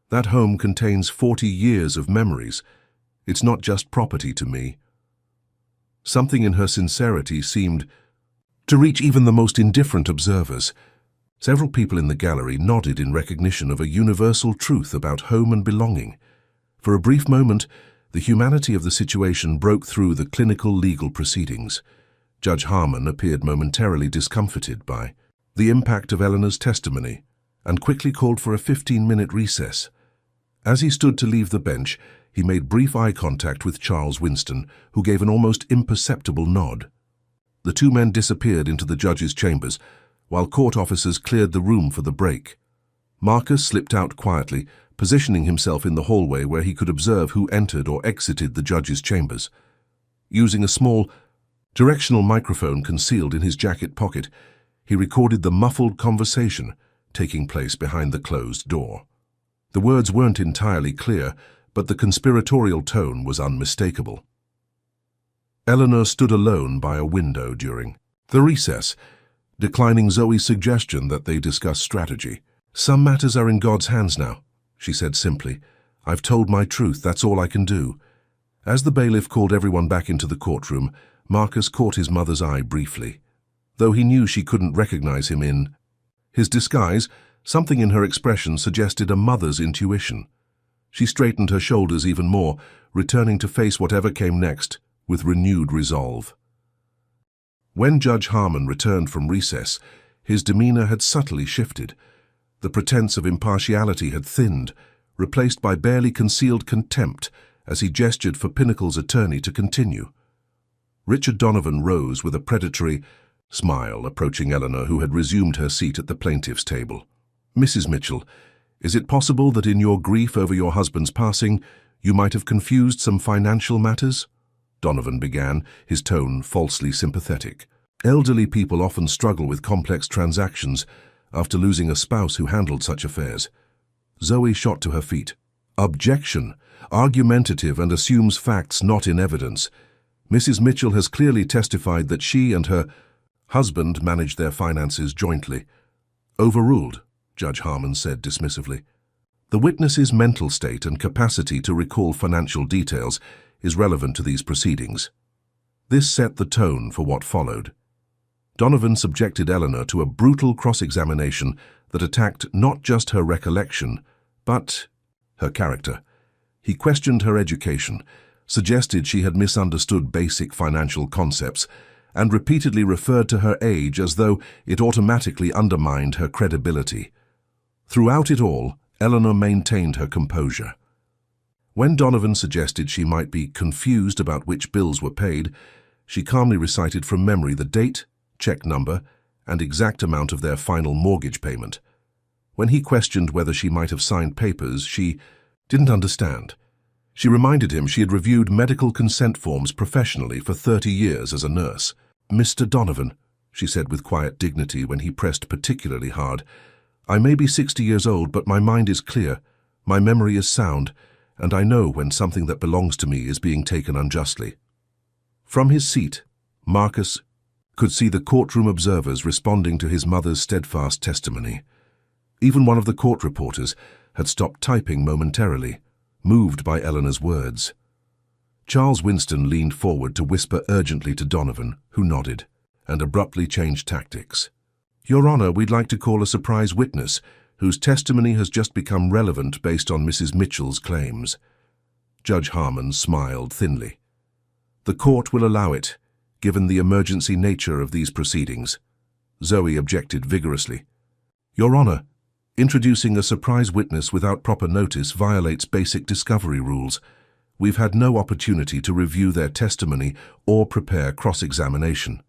That home contains 40 years of memories. It's not just property to me." Something in her sincerity seemed to reach even the most indifferent observers. Several people in the gallery nodded in recognition of a universal truth about home and belonging. For a brief moment, the humanity of the situation broke through the clinical legal proceedings. Judge Harmon appeared momentarily discomfited by the impact of Eleanor's testimony and quickly called for a 15-minute recess. As he stood to leave the bench, he made brief eye contact with Charles Winston, who gave an almost imperceptible nod. The two men disappeared into the judge's chambers, while court officers cleared the room for the break. Marcus slipped out quietly, positioning himself in the hallway where he could observe who entered or exited the judge's chambers. Using a small, directional microphone concealed in his jacket pocket, he recorded the muffled conversation taking place behind the closed door. The words weren't entirely clear, but the conspiratorial tone was unmistakable. Eleanor stood alone by a window during the recess, declining Zoe's suggestion that they discuss strategy. "Some matters are in God's hands now," she said simply. "I've told my truth, that's all I can do." As the bailiff called everyone back into the courtroom, Marcus caught his mother's eye briefly. Though he knew she couldn't recognize him in his disguise, something in her expression suggested a mother's intuition. She straightened her shoulders even more, returning to face whatever came next with renewed resolve. When Judge Harmon returned from recess, his demeanor had subtly shifted. The pretense of impartiality had thinned, replaced by barely concealed contempt as he gestured for Pinnacle's attorney to continue. Richard Donovan rose with a predatory smile, approaching Eleanor, who had resumed her seat at the plaintiff's table. "Mrs. Mitchell, is it possible that in your grief over your husband's passing, you might have confused some financial matters?" Donovan began, his tone falsely sympathetic. "Elderly people often struggle with complex transactions after losing a spouse who handled such affairs." Zoe shot to her feet. "Objection! Argumentative and assumes facts not in evidence. Mrs. Mitchell has clearly testified that she and her husband managed their finances jointly." "Overruled," Judge Harmon said dismissively. "The witness's mental state and capacity to recall financial details is relevant to these proceedings." This set the tone for what followed. Donovan subjected Eleanor to a brutal cross-examination that attacked not just her recollection, but her character. He questioned her education, suggested she had misunderstood basic financial concepts, and repeatedly referred to her age as though it automatically undermined her credibility. Throughout it all, Eleanor maintained her composure. When Donovan suggested she might be confused about which bills were paid, she calmly recited from memory the date, check number, and exact amount of their final mortgage payment. When he questioned whether she might have signed papers, she didn't understand. She reminded him she had reviewed medical consent forms professionally for 30 years as a nurse. "Mr. Donovan," she said with quiet dignity when he pressed particularly hard, "I may be 60 years old, but my mind is clear, my memory is sound, and I know when something that belongs to me is being taken unjustly." From his seat, Marcus could see the courtroom observers responding to his mother's steadfast testimony. Even one of the court reporters had stopped typing momentarily, moved by Eleanor's words. Charles Winston leaned forward to whisper urgently to Donovan, who nodded, and abruptly changed tactics. "Your Honor, we'd like to call a surprise witness whose testimony has just become relevant based on Mrs. Mitchell's claims." Judge Harmon smiled thinly. "The court will allow it, given the emergency nature of these proceedings." Zoe objected vigorously. "Your Honor, introducing a surprise witness without proper notice violates basic discovery rules. We've had no opportunity to review their testimony or prepare cross-examination."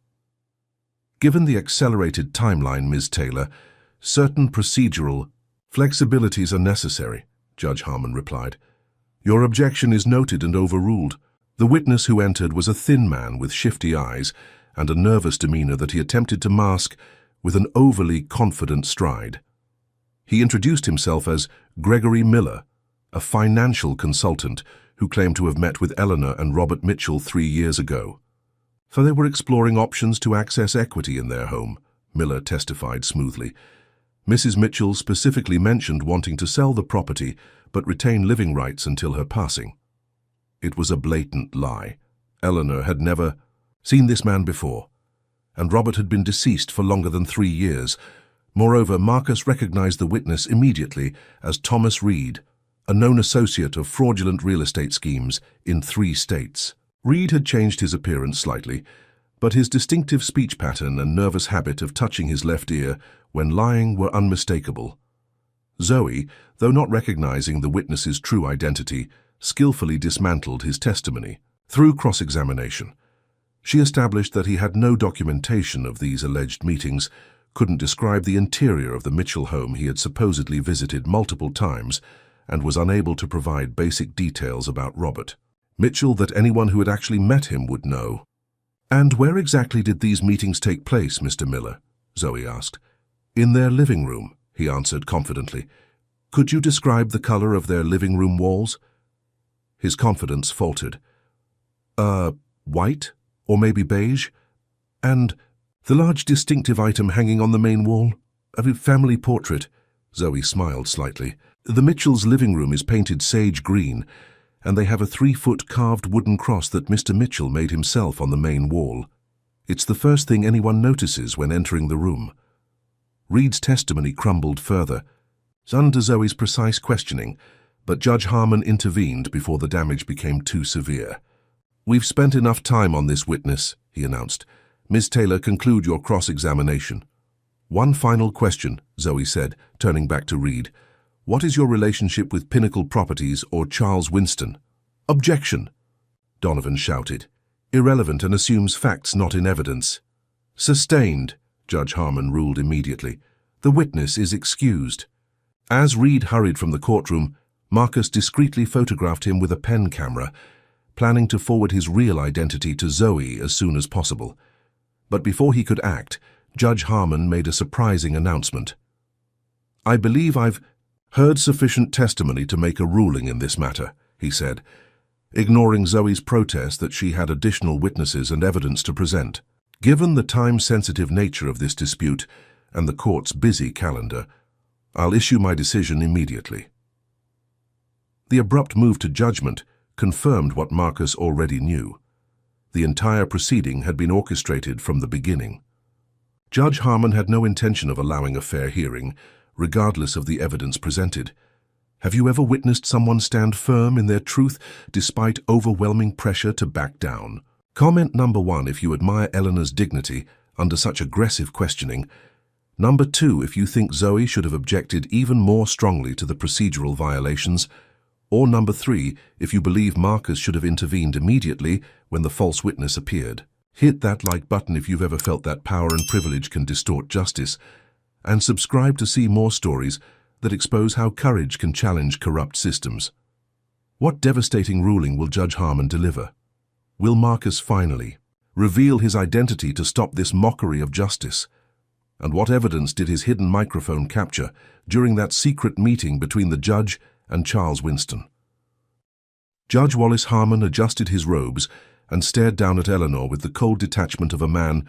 Given the accelerated timeline, Ms. Taylor, certain procedural flexibilities are necessary, Judge Harmon replied. Your objection is noted and overruled. The witness who entered was a thin man with shifty eyes and a nervous demeanor that he attempted to mask with an overly confident stride. He introduced himself as Gregory Miller, a financial consultant who claimed to have met with Eleanor and Robert Mitchell 3 years ago. For they were exploring options to access equity in their home, Miller testified smoothly. Mrs. Mitchell specifically mentioned wanting to sell the property but retain living rights until her passing. It was a blatant lie. Eleanor had never seen this man before, and Robert had been deceased for longer than 3 years. Moreover, Marcus recognized the witness immediately as Thomas Reed, a known associate of fraudulent real estate schemes in 3 states. Reed had changed his appearance slightly, but his distinctive speech pattern and nervous habit of touching his left ear when lying were unmistakable. Zoe, though not recognizing the witness's true identity, skillfully dismantled his testimony. Through cross-examination, she established that he had no documentation of these alleged meetings, couldn't describe the interior of the Mitchell home he had supposedly visited multiple times, and was unable to provide basic details about Robert Mitchell that anyone who had actually met him would know. "And where exactly did these meetings take place, Mr. Miller?" Zoe asked. "In their living room," he answered confidently. "Could you describe the color of their living room walls?" His confidence faltered. White? Or maybe beige? And the large distinctive item hanging on the main wall? A family portrait." Zoe smiled slightly. "The Mitchell's living room is painted sage green, and they have a 3-foot carved wooden cross that Mr. Mitchell made himself on the main wall. It's the first thing anyone notices when entering the room." Reed's testimony crumbled further, under Zoe's precise questioning, but Judge Harmon intervened before the damage became too severe. "We've spent enough time on this witness," he announced. "Ms. Taylor, conclude your cross-examination." "One final question," Zoe said, turning back to Reed. "What is your relationship with Pinnacle Properties or Charles Winston?" "Objection!" Donovan shouted. "Irrelevant and assumes facts not in evidence." "Sustained," Judge Harmon ruled immediately. "The witness is excused." As Reed hurried from the courtroom, Marcus discreetly photographed him with a pen camera, planning to forward his real identity to Zoe as soon as possible. But before he could act, Judge Harmon made a surprising announcement. "I believe I've heard sufficient testimony to make a ruling in this matter," he said, ignoring Zoe's protest that she had additional witnesses and evidence to present. "Given the time-sensitive nature of this dispute and the court's busy calendar, I'll issue my decision immediately." The abrupt move to judgment confirmed what Marcus already knew. The entire proceeding had been orchestrated from the beginning. Judge Harmon had no intention of allowing a fair hearing, regardless of the evidence presented. Have you ever witnessed someone stand firm in their truth despite overwhelming pressure to back down? Comment number 1 if you admire Eleanor's dignity under such aggressive questioning. Number 2 if you think Zoe should have objected even more strongly to the procedural violations. Or number 3 if you believe Marcus should have intervened immediately when the false witness appeared. Hit that like button if you've ever felt that power and privilege can distort justice, and subscribe to see more stories that expose how courage can challenge corrupt systems. What devastating ruling will Judge Harmon deliver? Will Marcus finally reveal his identity to stop this mockery of justice? And what evidence did his hidden microphone capture during that secret meeting between the judge and Charles Winston? Judge Wallace Harmon adjusted his robes and stared down at Eleanor with the cold detachment of a man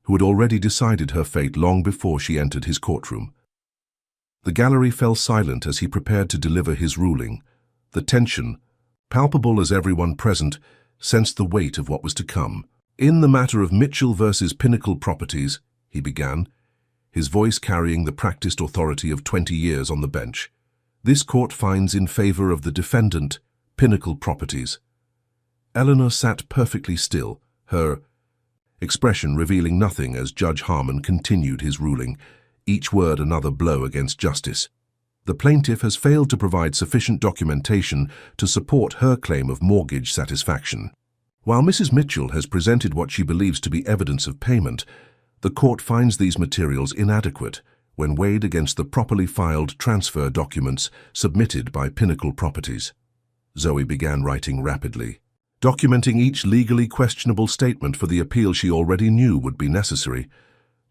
who had already decided her fate long before she entered his courtroom. The gallery fell silent as he prepared to deliver his ruling. The tension, palpable as everyone present, sensed the weight of what was to come. "In the matter of Mitchell versus Pinnacle Properties," he began, his voice carrying the practiced authority of 20 years on the bench, "this court finds in favor of the defendant, Pinnacle Properties." Eleanor sat perfectly still, her expression revealing nothing as Judge Harmon continued his ruling, each word another blow against justice. "The plaintiff has failed to provide sufficient documentation to support her claim of mortgage satisfaction. While Mrs. Mitchell has presented what she believes to be evidence of payment, The court finds these materials inadequate when weighed against the properly filed transfer documents submitted by Pinnacle Properties. Zoe began writing rapidly, documenting each legally questionable statement for the appeal she already knew would be necessary.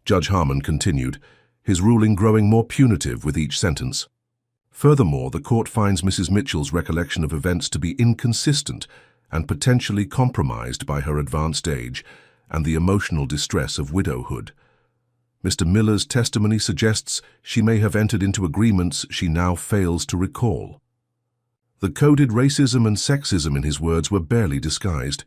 Judge Harmon continued, his ruling growing more punitive with each sentence. Furthermore, the court finds Mrs. Mitchell's recollection of events to be inconsistent and potentially compromised by her advanced age and the emotional distress of widowhood. Mr. Miller's testimony suggests she may have entered into agreements she now fails to recall. The coded racism and sexism in his words were barely disguised.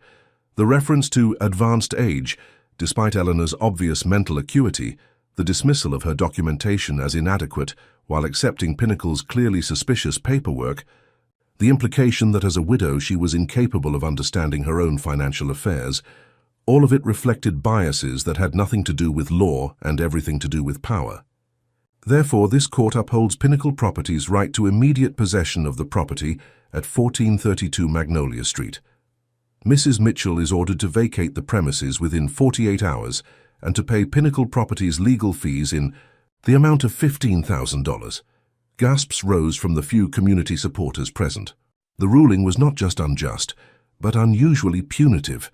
The reference to advanced age, despite Eleanor's obvious mental acuity, the dismissal of her documentation as inadequate while accepting Pinnacle's clearly suspicious paperwork, the implication that as a widow she was incapable of understanding her own financial affairs, all of it reflected biases that had nothing to do with law and everything to do with power. Therefore, this court upholds Pinnacle Properties' right to immediate possession of the property at 1432 Magnolia Street. Mrs. Mitchell is ordered to vacate the premises within 48 hours and to pay Pinnacle Properties' legal fees in the amount of $15,000. Gasps rose from the few community supporters present. The ruling was not just unjust, but unusually punitive,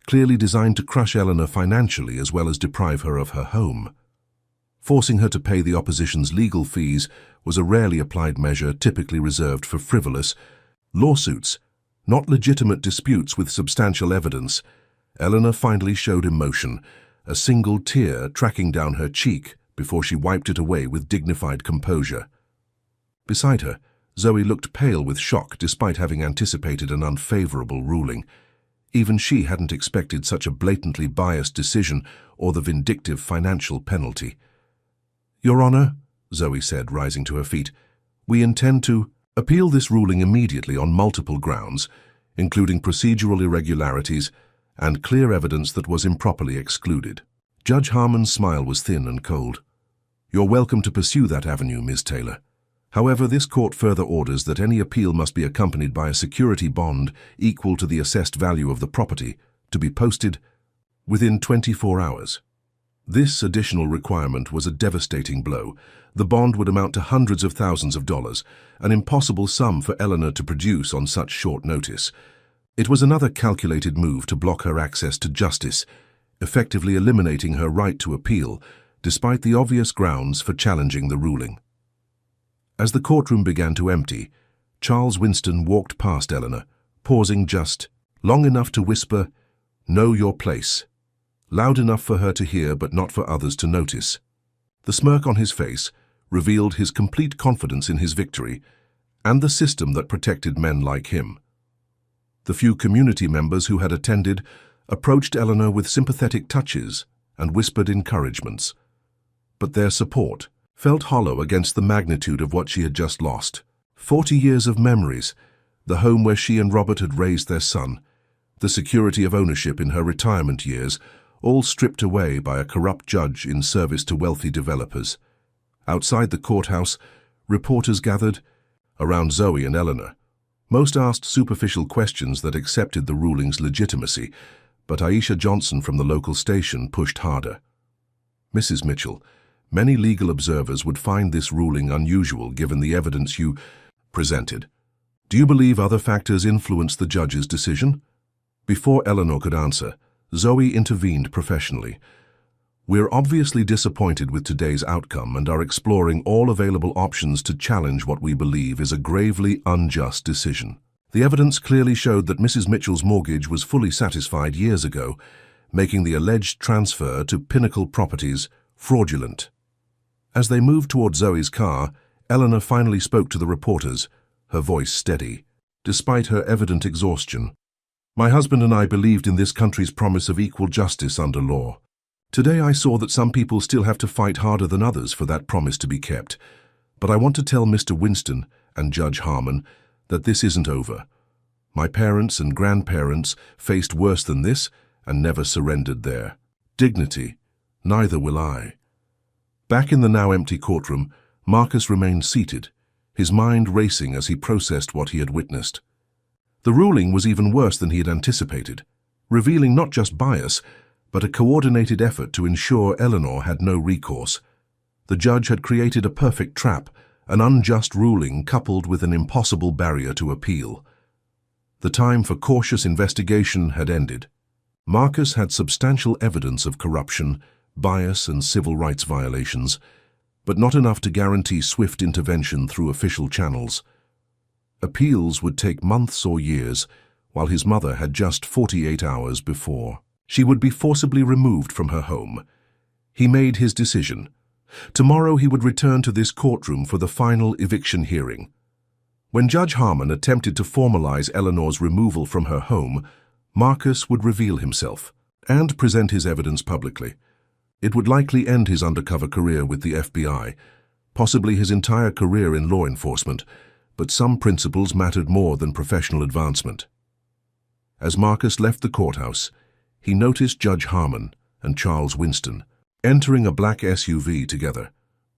clearly designed to crush Eleanor financially as well as deprive her of her home. Forcing her to pay the opposition's legal fees was a rarely applied measure typically reserved for frivolous lawsuits, not legitimate disputes with substantial evidence. Eleanor finally showed emotion, a single tear tracking down her cheek before she wiped it away with dignified composure. Beside her, Zoe looked pale with shock despite having anticipated an unfavorable ruling. Even she hadn't expected such a blatantly biased decision or the vindictive financial penalty. "Your Honor," Zoe said, rising to her feet, "we intend to appeal this ruling immediately on multiple grounds, including procedural irregularities and clear evidence that was improperly excluded." Judge Harmon's smile was thin and cold. "You're welcome to pursue that avenue, Ms. Taylor. However, this court further orders that any appeal must be accompanied by a security bond equal to the assessed value of the property to be posted within 24 hours. This additional requirement was a devastating blow. The bond would amount to hundreds of thousands of dollars, an impossible sum for Eleanor to produce on such short notice. It was another calculated move to block her access to justice, effectively eliminating her right to appeal, despite the obvious grounds for challenging the ruling. As the courtroom began to empty, Charles Winston walked past Eleanor, pausing just long enough to whisper, "Know your place," loud enough for her to hear but not for others to notice. The smirk on his face revealed his complete confidence in his victory and the system that protected men like him. The few community members who had attended approached Eleanor with sympathetic touches and whispered encouragements. But their support felt hollow against the magnitude of what she had just lost. 40 years of memories, the home where she and Robert had raised their son, the security of ownership in her retirement years, all stripped away by a corrupt judge in service to wealthy developers. Outside the courthouse, reporters gathered around Zoe and Eleanor. Most asked superficial questions that accepted the ruling's legitimacy, but Aisha Johnson from the local station pushed harder. "Mrs. Mitchell, many legal observers would find this ruling unusual given the evidence you presented. Do you believe other factors influenced the judge's decision?" Before Eleanor could answer, Zoe intervened professionally. "We're obviously disappointed with today's outcome and are exploring all available options to challenge what we believe is a gravely unjust decision. The evidence clearly showed that Mrs. Mitchell's mortgage was fully satisfied years ago, making the alleged transfer to Pinnacle Properties fraudulent." As they moved toward Zoe's car, Eleanor finally spoke to the reporters, her voice steady, despite her evident exhaustion. "My husband and I believed in this country's promise of equal justice under law. Today I saw that some people still have to fight harder than others for that promise to be kept. But I want to tell Mr. Winston and Judge Harmon that this isn't over. My parents and grandparents faced worse than this and never surrendered their dignity. Neither will I." Back in the now empty courtroom, Marcus remained seated, his mind racing as he processed what he had witnessed. The ruling was even worse than he had anticipated, revealing not just bias, but a coordinated effort to ensure Eleanor had no recourse. The judge had created a perfect trap, an unjust ruling coupled with an impossible barrier to appeal. The time for cautious investigation had ended. Marcus had substantial evidence of corruption, bias, and civil rights violations, but not enough to guarantee swift intervention through official channels. Appeals would take months or years, while his mother had just 48 hours before. She would be forcibly removed from her home. He made his decision. Tomorrow he would return to this courtroom for the final eviction hearing. When Judge Harmon attempted to formalize Eleanor's removal from her home, Marcus would reveal himself and present his evidence publicly. It would likely end his undercover career with the FBI, possibly his entire career in law enforcement, but some principles mattered more than professional advancement. As Marcus left the courthouse, he noticed Judge Harmon and Charles Winston entering a black SUV together,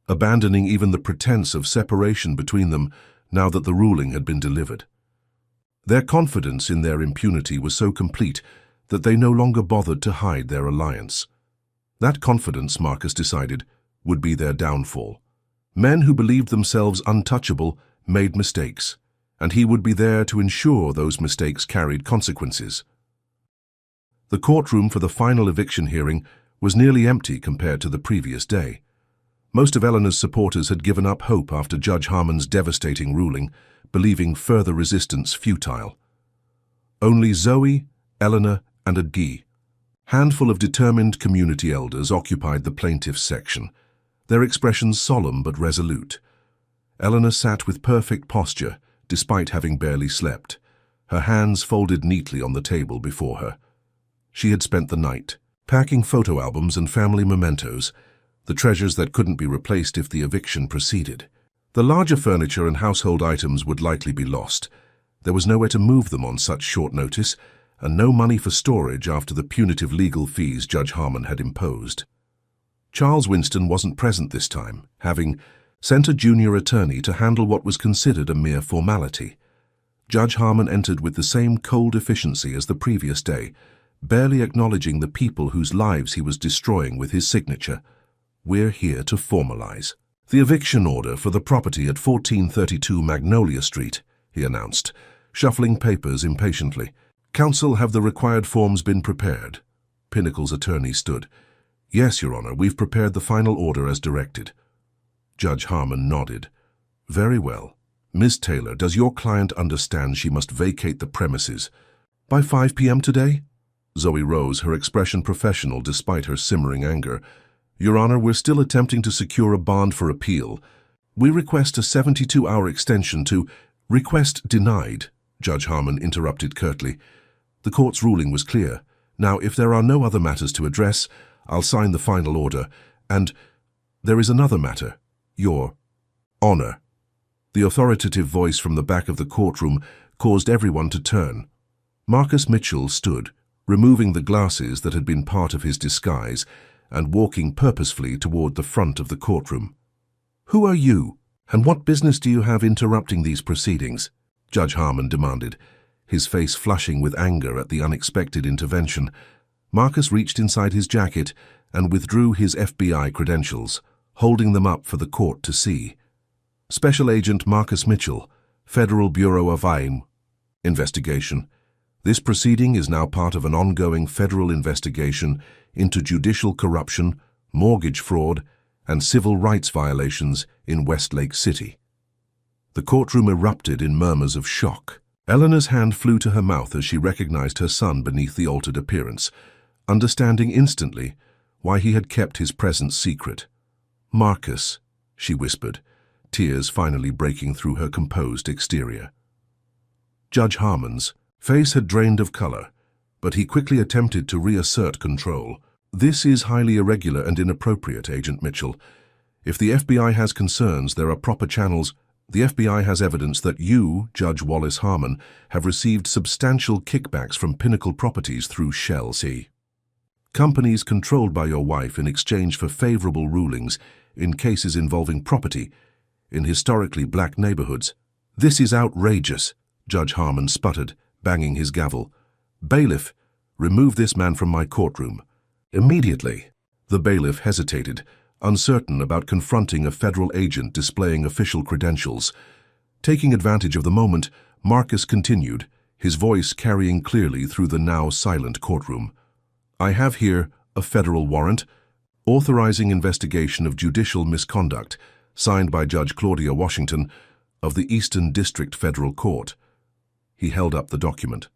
abandoning even the pretense of separation between them now that the ruling had been delivered. Their confidence in their impunity was so complete that they no longer bothered to hide their alliance. That confidence, Marcus decided, would be their downfall. Men who believed themselves untouchable made mistakes, and he would be there to ensure those mistakes carried consequences. The courtroom for the final eviction hearing was nearly empty compared to the previous day. Most of Eleanor's supporters had given up hope after Judge Harmon's devastating ruling, believing further resistance futile. Only Zoe, Eleanor, and a handful of determined community elders occupied the plaintiff's section, their expressions solemn but resolute. Eleanor sat with perfect posture, despite having barely slept, her hands folded neatly on the table before her. She had spent the night, packing photo albums and family mementos, the treasures that couldn't be replaced if the eviction proceeded. The larger furniture and household items would likely be lost. There was nowhere to move them on such short notice, and no money for storage after the punitive legal fees Judge Harmon had imposed. Charles Winston wasn't present this time, having sent a junior attorney to handle what was considered a mere formality. Judge Harmon entered with the same cold efficiency as the previous day, barely acknowledging the people whose lives he was destroying with his signature. "We're here to formalize the eviction order for the property at 1432 Magnolia Street," he announced, shuffling papers impatiently. "Counsel, have the required forms been prepared?" Pinnacle's attorney stood. "Yes, Your Honor, we've prepared the final order as directed." Judge Harmon nodded. "Very well. Ms. Taylor, does your client understand she must vacate the premises by 5 p.m. today?" Zoe rose, her expression professional despite her simmering anger. "Your Honor, we're still attempting to secure a bond for appeal. We request a 72-hour extension to—" "Request denied," Judge Harmon interrupted curtly. The court's ruling was clear. "Now, if there are no other matters to address, I'll sign the final order. And there is another matter. Your Honor." The authoritative voice from the back of the courtroom caused everyone to turn. Marcus Mitchell stood, removing the glasses that had been part of his disguise, and walking purposefully toward the front of the courtroom. "Who are you, and what business do you have interrupting these proceedings?" Judge Harmon demanded, his face flushing with anger at the unexpected intervention. Marcus reached inside his jacket and withdrew his FBI credentials, holding them up for the court to see. "Special Agent Marcus Mitchell, Federal Bureau of Investigation. This proceeding is now part of an ongoing federal investigation into judicial corruption, mortgage fraud, and civil rights violations in Westlake City." The courtroom erupted in murmurs of shock. Eleanor's hand flew to her mouth as she recognized her son beneath the altered appearance, understanding instantly why he had kept his presence secret. "Marcus," she whispered, tears finally breaking through her composed exterior. Judge Harmon's face had drained of color, but he quickly attempted to reassert control. "This is highly irregular and inappropriate, Agent Mitchell. If the FBI has concerns, there are proper channels. The FBI has evidence that you, Judge Wallace Harmon, have received substantial kickbacks from Pinnacle Properties through Shell C. Companies controlled by your wife in exchange for favorable rulings in cases involving property in historically black neighborhoods. This is outrageous," Judge Harmon sputtered, banging his gavel. "Bailiff, remove this man from my courtroom." Immediately, the bailiff hesitated, uncertain about confronting a federal agent displaying official credentials. Taking advantage of the moment, Marcus continued, his voice carrying clearly through the now silent courtroom. I have here a federal warrant authorizing investigation of judicial misconduct, signed by Judge Claudia Washington of the Eastern District Federal Court. He held up the document.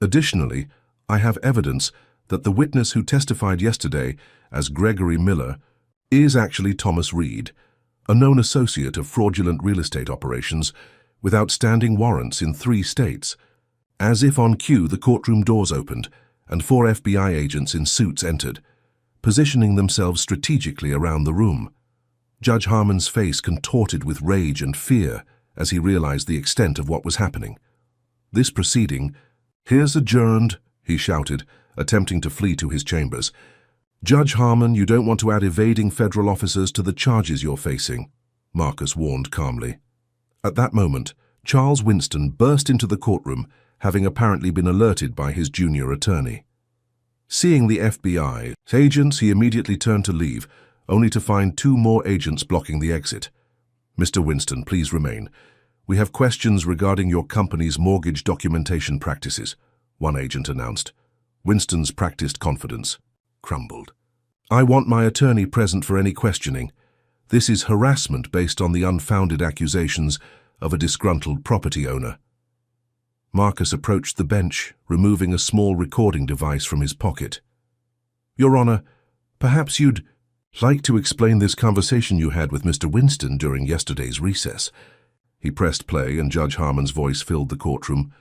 Additionally, I have evidence that the witness who testified yesterday as Gregory Miller is actually Thomas Reed, a known associate of fraudulent real estate operations with outstanding warrants in 3 states. As if on cue, the courtroom doors opened and 4 FBI agents in suits entered, positioning themselves strategically around the room. Judge Harmon's face contorted with rage and fear as he realized the extent of what was happening. This proceeding, "Here's adjourned," he shouted, attempting to flee to his chambers. "Judge Harmon, you don't want to add evading federal officers to the charges you're facing," Marcus warned calmly. At that moment, Charles Winston burst into the courtroom, having apparently been alerted by his junior attorney. Seeing the FBI agents, he immediately turned to leave, only to find 2 more agents blocking the exit. "Mr. Winston, please remain. We have questions regarding your company's mortgage documentation practices," one agent announced. Winston's practiced confidence crumbled. "I want my attorney present for any questioning. This is harassment based on the unfounded accusations of a disgruntled property owner." Marcus approached the bench, removing a small recording device from his pocket. "Your Honor, perhaps you'd like to explain this conversation you had with Mr. Winston during yesterday's recess." He pressed play and Judge Harmon's voice filled the courtroom.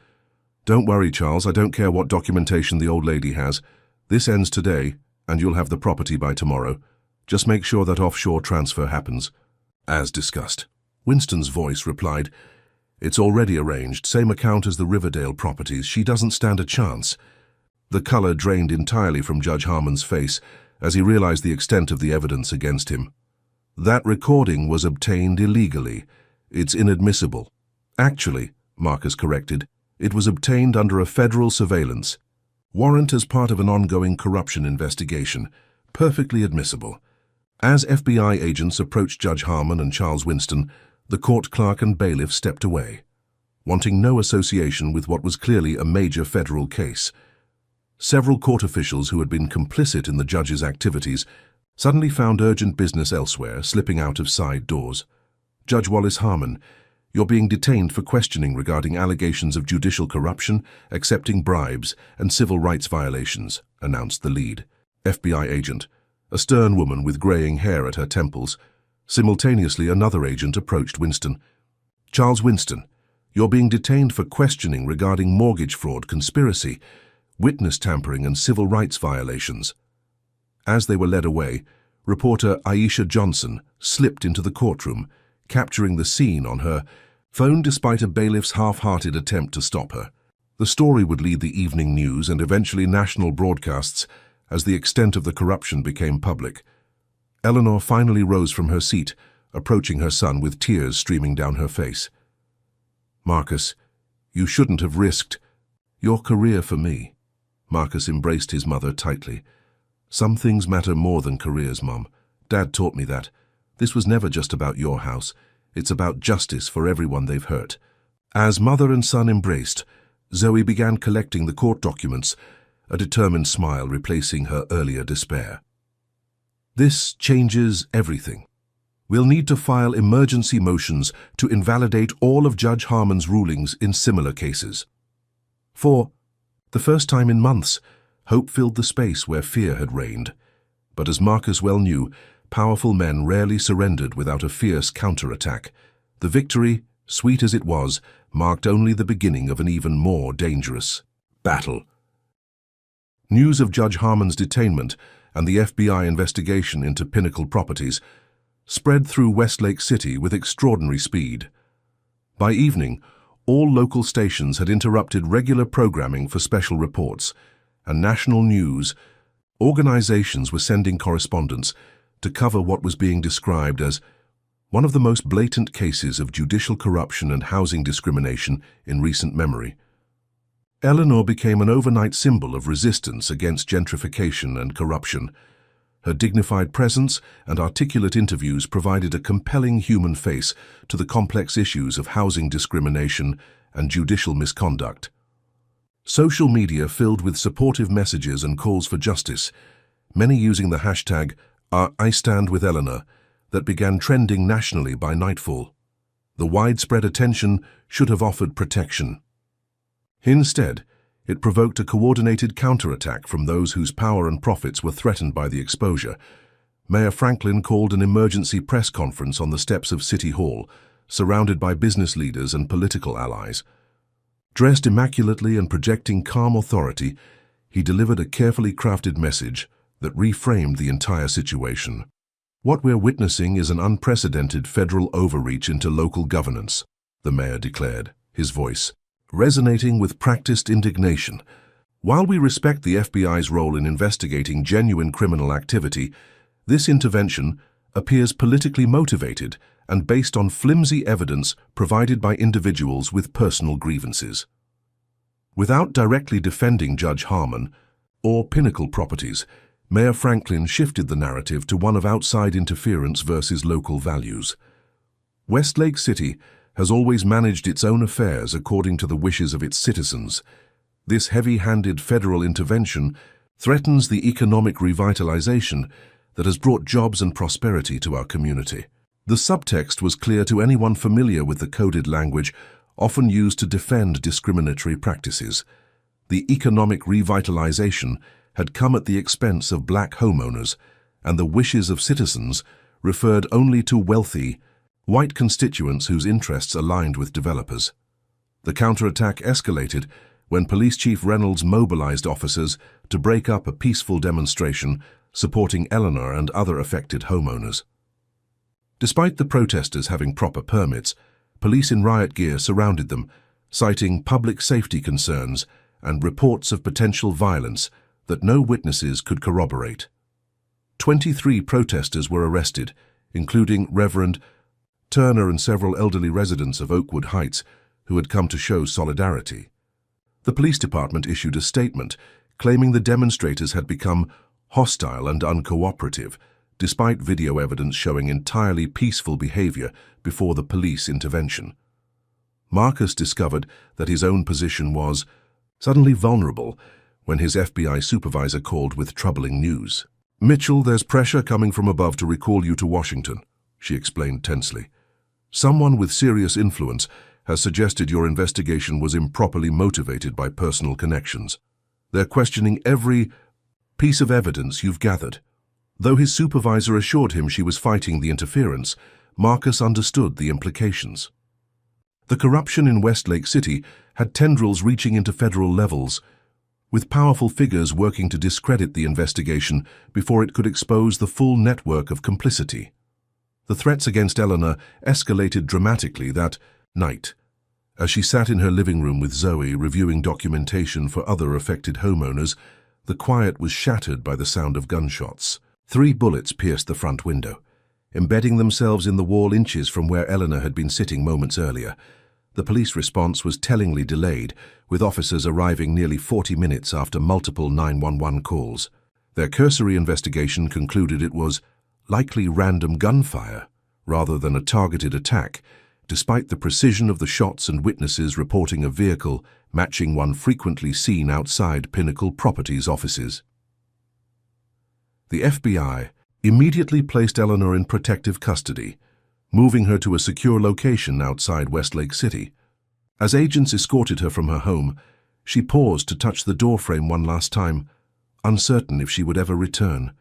"Don't worry, Charles, I don't care what documentation the old lady has. This ends today, and you'll have the property by tomorrow. Just make sure that offshore transfer happens." "As discussed." Winston's voice replied, "It's already arranged, same account as the Riverdale properties. She doesn't stand a chance." The color drained entirely from Judge Harmon's face as he realized the extent of the evidence against him. "That recording was obtained illegally. It's inadmissible." "Actually," Marcus corrected, "it was obtained under a federal surveillance warrant as part of an ongoing corruption investigation. Perfectly admissible." As FBI agents approached Judge Harmon and Charles Winston, the court clerk and bailiff stepped away, wanting no association with what was clearly a major federal case. Several court officials who had been complicit in the judge's activities suddenly found urgent business elsewhere, slipping out of side doors. "Judge Wallace Harmon, you're being detained for questioning regarding allegations of judicial corruption, accepting bribes, and civil rights violations," announced the lead FBI agent, a stern woman with graying hair at her temples. Simultaneously, another agent approached Winston. "Charles Winston, you're being detained for questioning regarding mortgage fraud, conspiracy, witness tampering, and civil rights violations." As they were led away, reporter Aisha Johnson slipped into the courtroom, capturing the scene on her phone despite a bailiff's half-hearted attempt to stop her. The story would lead the evening news and eventually national broadcasts as the extent of the corruption became public. Eleanor finally rose from her seat, approaching her son with tears streaming down her face. "Marcus, you shouldn't have risked your career for me." Marcus embraced his mother tightly. "Some things matter more than careers, Mom. Dad taught me that. This was never just about your house. It's about justice for everyone they've hurt." As mother and son embraced, Zoe began collecting the court documents, a determined smile replacing her earlier despair. "This changes everything. We'll need to file emergency motions to invalidate all of Judge Harmon's rulings in similar cases." For the first time in months, hope filled the space where fear had reigned. But as Marcus well knew, powerful men rarely surrendered without a fierce counterattack. The victory, sweet as it was, marked only the beginning of an even more dangerous battle. News of Judge Harmon's detainment and the FBI investigation into Pinnacle Properties spread through Westlake City with extraordinary speed. By evening, all local stations had interrupted regular programming for special reports, and national news organizations were sending correspondents to cover what was being described as one of the most blatant cases of judicial corruption and housing discrimination in recent memory. Eleanor became an overnight symbol of resistance against gentrification and corruption. Her dignified presence and articulate interviews provided a compelling human face to the complex issues of housing discrimination and judicial misconduct. Social media filled with supportive messages and calls for justice, many using the hashtag #IStandWithEleanor, that began trending nationally by nightfall. The widespread attention should have offered protection. Instead, it provoked a coordinated counterattack from those whose power and profits were threatened by the exposure. Mayor Franklin called an emergency press conference on the steps of City Hall, surrounded by business leaders and political allies. Dressed immaculately and projecting calm authority, he delivered a carefully crafted message that reframed the entire situation. "What we're witnessing is an unprecedented federal overreach into local governance," the mayor declared, his voice resonating with practiced indignation. "While we respect the FBI's role in investigating genuine criminal activity, this intervention appears politically motivated and based on flimsy evidence provided by individuals with personal grievances." Without directly defending Judge Harmon or Pinnacle Properties, Mayor Franklin shifted the narrative to one of outside interference versus local values. Westlake City has always managed its own affairs according to the wishes of its citizens. This heavy-handed federal intervention threatens the economic revitalization that has brought jobs and prosperity to our community. The subtext was clear to anyone familiar with the coded language often used to defend discriminatory practices. The economic revitalization had come at the expense of black homeowners, and the wishes of citizens referred only to wealthy, white constituents whose interests aligned with developers. The counterattack escalated when Police Chief Reynolds mobilized officers to break up a peaceful demonstration supporting Eleanor and other affected homeowners. Despite the protesters having proper permits, police in riot gear surrounded them, citing public safety concerns and reports of potential violence that no witnesses could corroborate. 23 protesters were arrested, including Reverend Turner and several elderly residents of Oakwood Heights who had come to show solidarity. The police department issued a statement claiming the demonstrators had become hostile and uncooperative, despite video evidence showing entirely peaceful behavior before the police intervention. Marcus discovered that his own position was suddenly vulnerable when his FBI supervisor called with troubling news. "Mitchell, there's pressure coming from above to recall you to Washington," she explained tensely. "Someone with serious influence has suggested your investigation was improperly motivated by personal connections. They're questioning every piece of evidence you've gathered." Though his supervisor assured him she was fighting the interference, Marcus understood the implications. The corruption in Westlake City had tendrils reaching into federal levels, with powerful figures working to discredit the investigation before it could expose the full network of complicity. The threats against Eleanor escalated dramatically that night, as she sat in her living room with Zoe reviewing documentation for other affected homeowners. The quiet was shattered by the sound of gunshots. 3 bullets pierced the front window, embedding themselves in the wall inches from where Eleanor had been sitting moments earlier. The police response was tellingly delayed, with officers arriving nearly 40 minutes after multiple 911 calls. Their cursory investigation concluded it was likely random gunfire rather than a targeted attack, despite the precision of the shots and witnesses reporting a vehicle matching one frequently seen outside Pinnacle Properties offices. The FBI immediately placed Eleanor in protective custody, moving her to a secure location outside Westlake City. As agents escorted her from her home, she paused to touch the doorframe one last time, uncertain if she would ever return.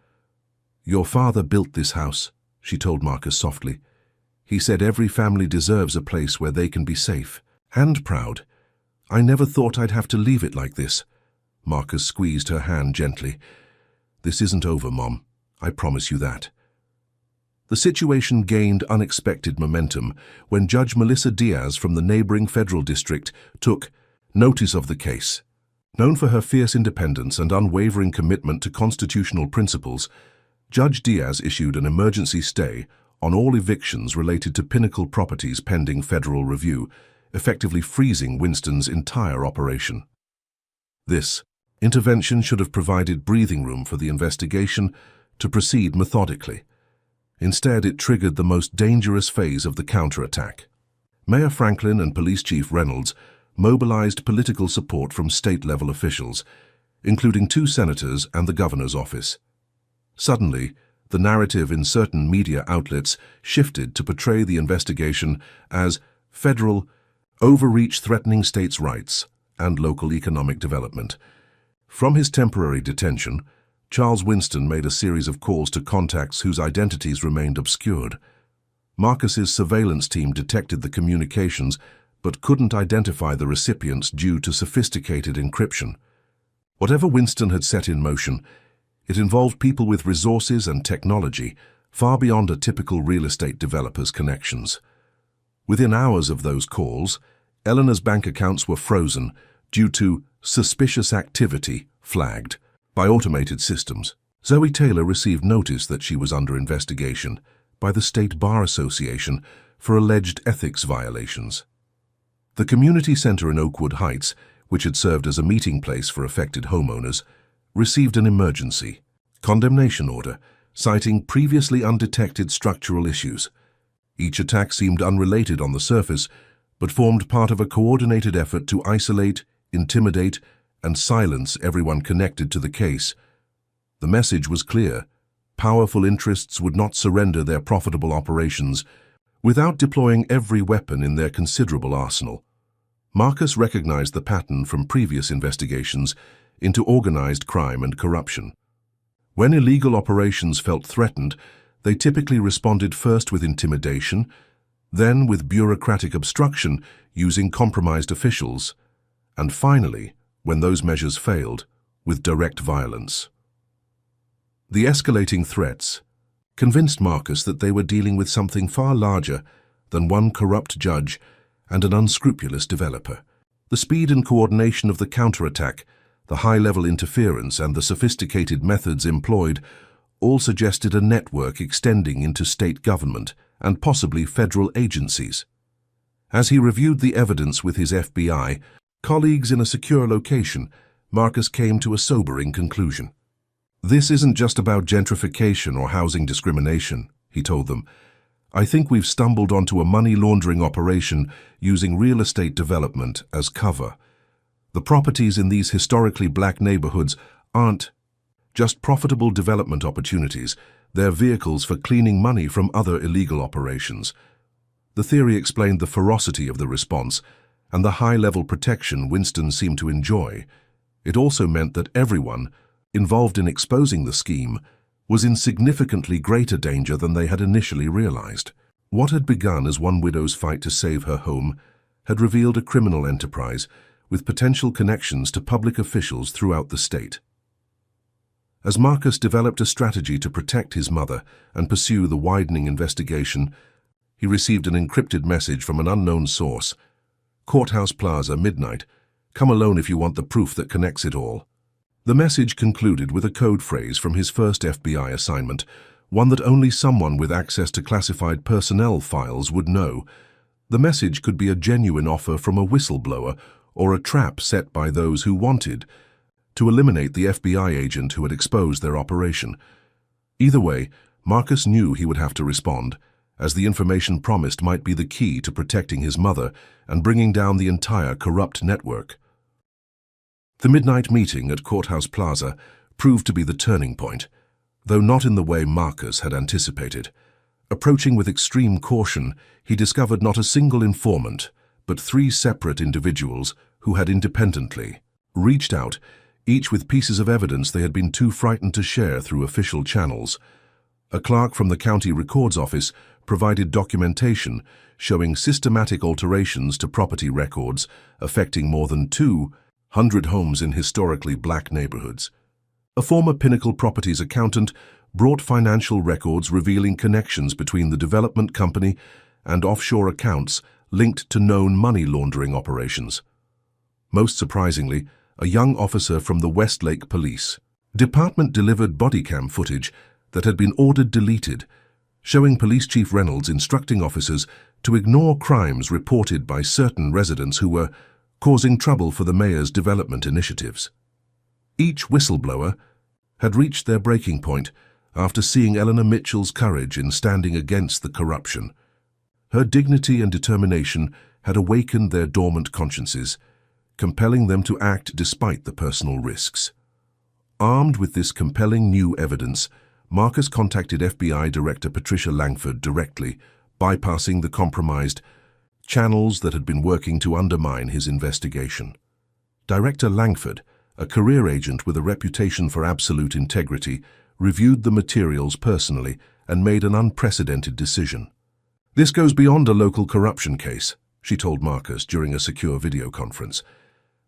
"Your father built this house," she told Marcus softly. "He said every family deserves a place where they can be safe and proud. I never thought I'd have to leave it like this." Marcus squeezed her hand gently. "This isn't over, Mom. I promise you that." The situation gained unexpected momentum when Judge Melissa Diaz from the neighboring federal district took notice of the case. Known for her fierce independence and unwavering commitment to constitutional principles, Judge Diaz issued an emergency stay on all evictions related to Pinnacle Properties pending federal review, effectively freezing Winston's entire operation. This intervention should have provided breathing room for the investigation to proceed methodically. Instead, it triggered the most dangerous phase of the counterattack. Mayor Franklin and Police Chief Reynolds mobilized political support from state-level officials, including 2 senators and the governor's office. Suddenly, the narrative in certain media outlets shifted to portray the investigation as federal overreach threatening states' rights and local economic development. From his temporary detention, Charles Winston made a series of calls to contacts whose identities remained obscured. Marcus's surveillance team detected the communications but couldn't identify the recipients due to sophisticated encryption. Whatever Winston had set in motion, it involved people with resources and technology far beyond a typical real estate developer's connections. Within hours of those calls, Eleanor's bank accounts were frozen due to suspicious activity flagged by automated systems. Zoe Taylor received notice that she was under investigation by the State Bar Association for alleged ethics violations. The community center in Oakwood Heights, which had served as a meeting place for affected homeowners, received an emergency condemnation order citing previously undetected structural issues. Each attack seemed unrelated on the surface, but formed part of a coordinated effort to isolate, intimidate, and silence everyone connected to the case. The message was clear: powerful interests would not surrender their profitable operations without deploying every weapon in their considerable arsenal. Marcus recognized the pattern from previous investigations into organized crime and corruption. When illegal operations felt threatened, they typically responded first with intimidation, then with bureaucratic obstruction using compromised officials, and finally, when those measures failed, with direct violence. The escalating threats convinced Marcus that they were dealing with something far larger than one corrupt judge and an unscrupulous developer. The speed and coordination of the counterattack, the high-level interference, and the sophisticated methods employed all suggested a network extending into state government and possibly federal agencies. As he reviewed the evidence with his FBI colleagues in a secure location, Marcus came to a sobering conclusion. "This isn't just about gentrification or housing discrimination," he told them. "I think we've stumbled onto a money laundering operation using real estate development as cover. The properties in these historically black neighborhoods aren't just profitable development opportunities, they're vehicles for cleaning money from other illegal operations." The theory explained the ferocity of the response and the high-level protection Winston seemed to enjoy. It also meant that everyone involved in exposing the scheme was in significantly greater danger than they had initially realized. What had begun as one widow's fight to save her home had revealed a criminal enterprise with potential connections to public officials throughout the state. As Marcus developed a strategy to protect his mother and pursue the widening investigation, he received an encrypted message from an unknown source. "Courthouse Plaza, midnight. Come alone if you want the proof that connects it all." The message concluded with a code phrase from his first FBI assignment, one that only someone with access to classified personnel files would know. The message could be a genuine offer from a whistleblower or a trap set by those who wanted to eliminate the FBI agent who had exposed their operation. Either way, Marcus knew he would have to respond, as the information promised might be the key to protecting his mother and bringing down the entire corrupt network. The midnight meeting at Courthouse Plaza proved to be the turning point, though not in the way Marcus had anticipated. Approaching with extreme caution, he discovered not a single informant, but 3 separate individuals who had independently reached out, each with pieces of evidence they had been too frightened to share through official channels. A clerk from the county records office provided documentation showing systematic alterations to property records affecting more than 200 homes in historically black neighborhoods. A former Pinnacle Properties accountant brought financial records revealing connections between the development company and offshore accounts linked to known money laundering operations. Most surprisingly, a young officer from the Westlake Police Department delivered body cam footage that had been ordered deleted, showing Police Chief Reynolds instructing officers to ignore crimes reported by certain residents who were causing trouble for the mayor's development initiatives. Each whistleblower had reached their breaking point after seeing Eleanor Mitchell's courage in standing against the corruption. Her dignity and determination had awakened their dormant consciences, compelling them to act despite the personal risks. Armed with this compelling new evidence, Marcus contacted FBI Director Patricia Langford directly, bypassing the compromised channels that had been working to undermine his investigation. Director Langford, a career agent with a reputation for absolute integrity, reviewed the materials personally and made an unprecedented decision. "This goes beyond a local corruption case," she told Marcus during a secure video conference.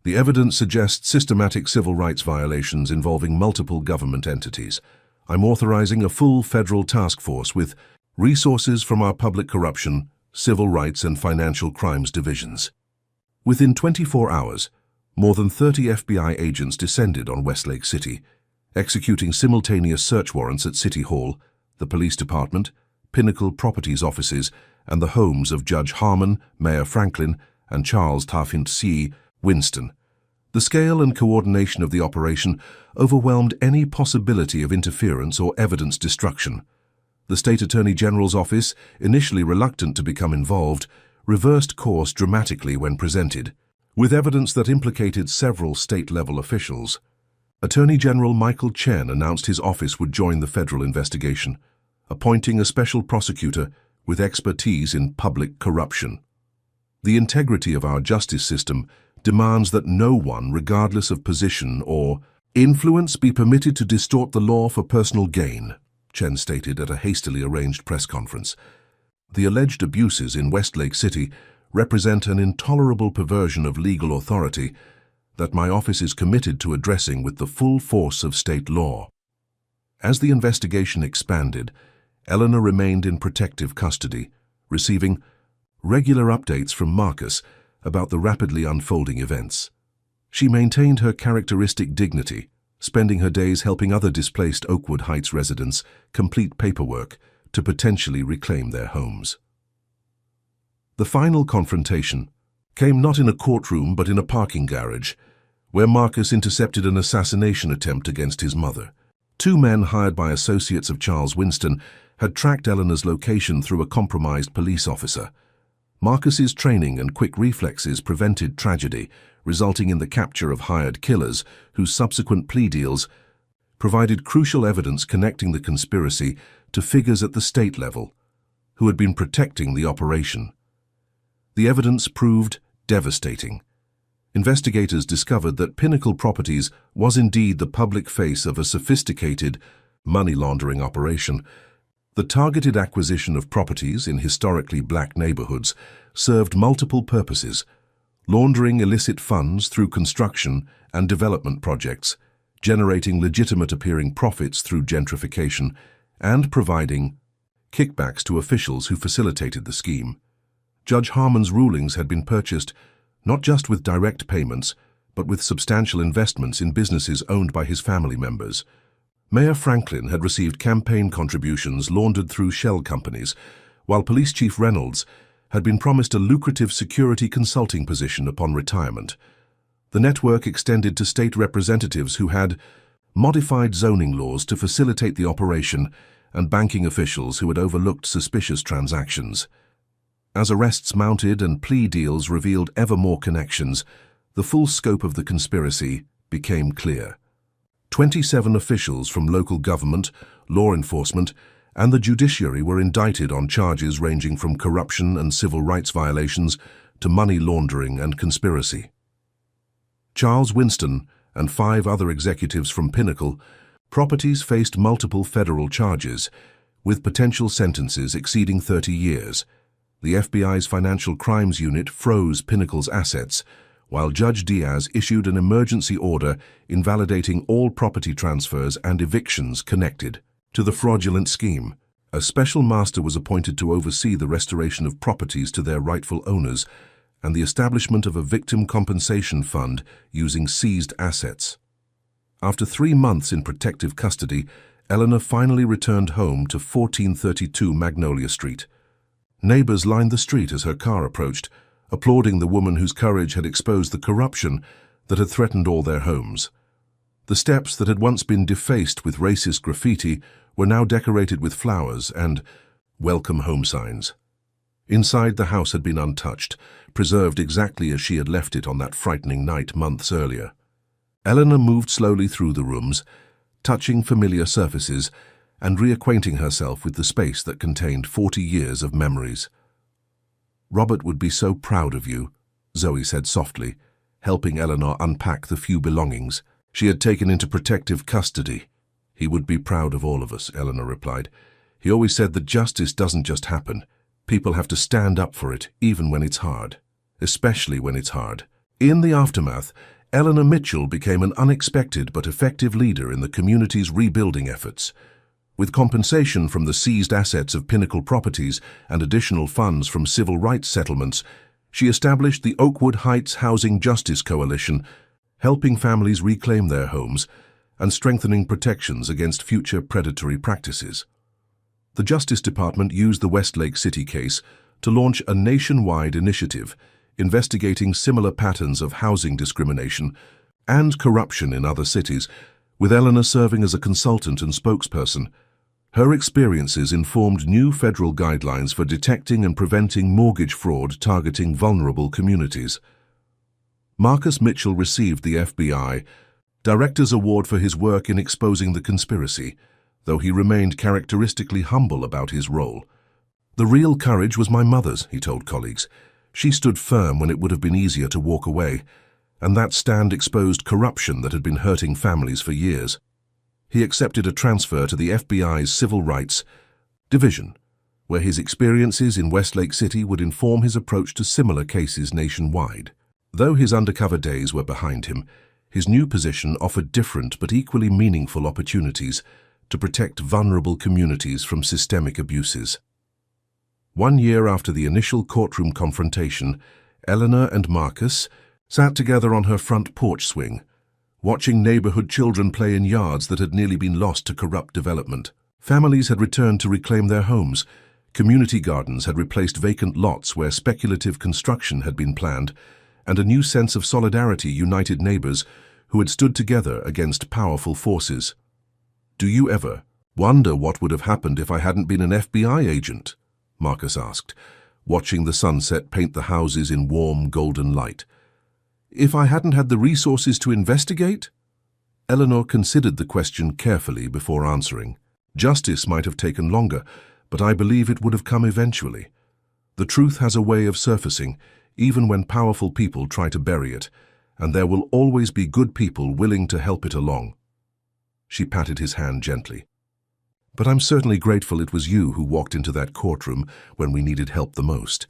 "The evidence suggests systematic civil rights violations involving multiple government entities. I'm authorizing a full federal task force with resources from our public corruption, civil rights and financial crimes divisions." Within 24 hours, more than 30 FBI agents descended on Westlake City, executing simultaneous search warrants at City Hall, the police department, Pinnacle Properties offices, and the homes of Judge Harmon, Mayor Franklin, and Charles Tarfint C. Winston. The scale and coordination of the operation overwhelmed any possibility of interference or evidence destruction. The State Attorney General's office, initially reluctant to become involved, reversed course dramatically when presented, with evidence that implicated several state-level officials. Attorney General Michael Chen announced his office would join the federal investigation, appointing a special prosecutor with expertise in public corruption. The integrity of our justice system demands that no one, regardless of position or influence, be permitted to distort the law for personal gain, Chen stated at a hastily arranged press conference. The alleged abuses in Westlake City represent an intolerable perversion of legal authority that my office is committed to addressing with the full force of state law. As the investigation expanded, Eleanor remained in protective custody, receiving regular updates from Marcus about the rapidly unfolding events. She maintained her characteristic dignity, spending her days helping other displaced Oakwood Heights residents complete paperwork to potentially reclaim their homes. The final confrontation came not in a courtroom but in a parking garage, where Marcus intercepted an assassination attempt against his mother. Two men hired by associates of Charles Winston had tracked Eleanor's location through a compromised police officer. Marcus's training and quick reflexes prevented tragedy, resulting in the capture of hired killers whose subsequent plea deals provided crucial evidence connecting the conspiracy to figures at the state level who had been protecting the operation. The evidence proved devastating. Investigators discovered that Pinnacle Properties was indeed the public face of a sophisticated money laundering operation. The targeted acquisition of properties in historically black neighborhoods served multiple purposes: laundering illicit funds through construction and development projects, generating legitimate-appearing profits through gentrification, and providing kickbacks to officials who facilitated the scheme. Judge Harmon's rulings had been purchased not just with direct payments, but with substantial investments in businesses owned by his family members. Mayor Franklin had received campaign contributions laundered through shell companies, while Police Chief Reynolds had been promised a lucrative security consulting position upon retirement. The network extended to state representatives who had modified zoning laws to facilitate the operation and banking officials who had overlooked suspicious transactions. As arrests mounted and plea deals revealed ever more connections, the full scope of the conspiracy became clear. 27 officials from local government, law enforcement, and the judiciary were indicted on charges ranging from corruption and civil rights violations to money laundering and conspiracy. Charles Winston and 5 other executives from Pinnacle Properties faced multiple federal charges, with potential sentences exceeding 30 years. The FBI's Financial Crimes Unit froze Pinnacle's assets, while Judge Diaz issued an emergency order invalidating all property transfers and evictions connected to the fraudulent scheme. A special master was appointed to oversee the restoration of properties to their rightful owners and the establishment of a victim compensation fund using seized assets. After 3 months in protective custody, Eleanor finally returned home to 1432 Magnolia Street. Neighbors lined the street as her car approached, applauding the woman whose courage had exposed the corruption that had threatened all their homes. The steps that had once been defaced with racist graffiti were now decorated with flowers and welcome home signs. Inside, the house had been untouched, preserved exactly as she had left it on that frightening night months earlier. Eleanor moved slowly through the rooms, touching familiar surfaces and reacquainting herself with the space that contained 40 years of memories. "Robert would be so proud of you," Zoe said softly, helping Eleanor unpack the few belongings she had taken into protective custody. "He would be proud of all of us," Eleanor replied. "He always said that justice doesn't just happen. People have to stand up for it, even when it's hard. Especially when it's hard." In the aftermath, Eleanor Mitchell became an unexpected but effective leader in the community's rebuilding efforts. With compensation from the seized assets of Pinnacle Properties and additional funds from civil rights settlements, she established the Oakwood Heights Housing Justice Coalition, helping families reclaim their homes and strengthening protections against future predatory practices. The Justice Department used the Westlake City case to launch a nationwide initiative investigating similar patterns of housing discrimination and corruption in other cities, with Eleanor serving as a consultant and spokesperson. Her experiences informed new federal guidelines for detecting and preventing mortgage fraud targeting vulnerable communities. Marcus Mitchell received the FBI Director's Award for his work in exposing the conspiracy, though he remained characteristically humble about his role. "The real courage was my mother's," he told colleagues. "She stood firm when it would have been easier to walk away, and that stand exposed corruption that had been hurting families for years." He accepted a transfer to the FBI's Civil Rights Division, where his experiences in Westlake City would inform his approach to similar cases nationwide. Though his undercover days were behind him, his new position offered different but equally meaningful opportunities to protect vulnerable communities from systemic abuses. 1 year after the initial courtroom confrontation, Eleanor and Marcus sat together on her front porch swing, watching neighborhood children play in yards that had nearly been lost to corrupt development. Families had returned to reclaim their homes. Community gardens had replaced vacant lots where speculative construction had been planned, and a new sense of solidarity united neighbors who had stood together against powerful forces. "Do you ever wonder what would have happened if I hadn't been an FBI agent?" Marcus asked, watching the sunset paint the houses in warm, golden light. "If I hadn't had the resources to investigate?" Eleanor considered the question carefully before answering. "Justice might have taken longer, but I believe it would have come eventually. The truth has a way of surfacing, even when powerful people try to bury it, and there will always be good people willing to help it along." She patted his hand gently. "But I'm certainly grateful it was you who walked into that courtroom when we needed help the most."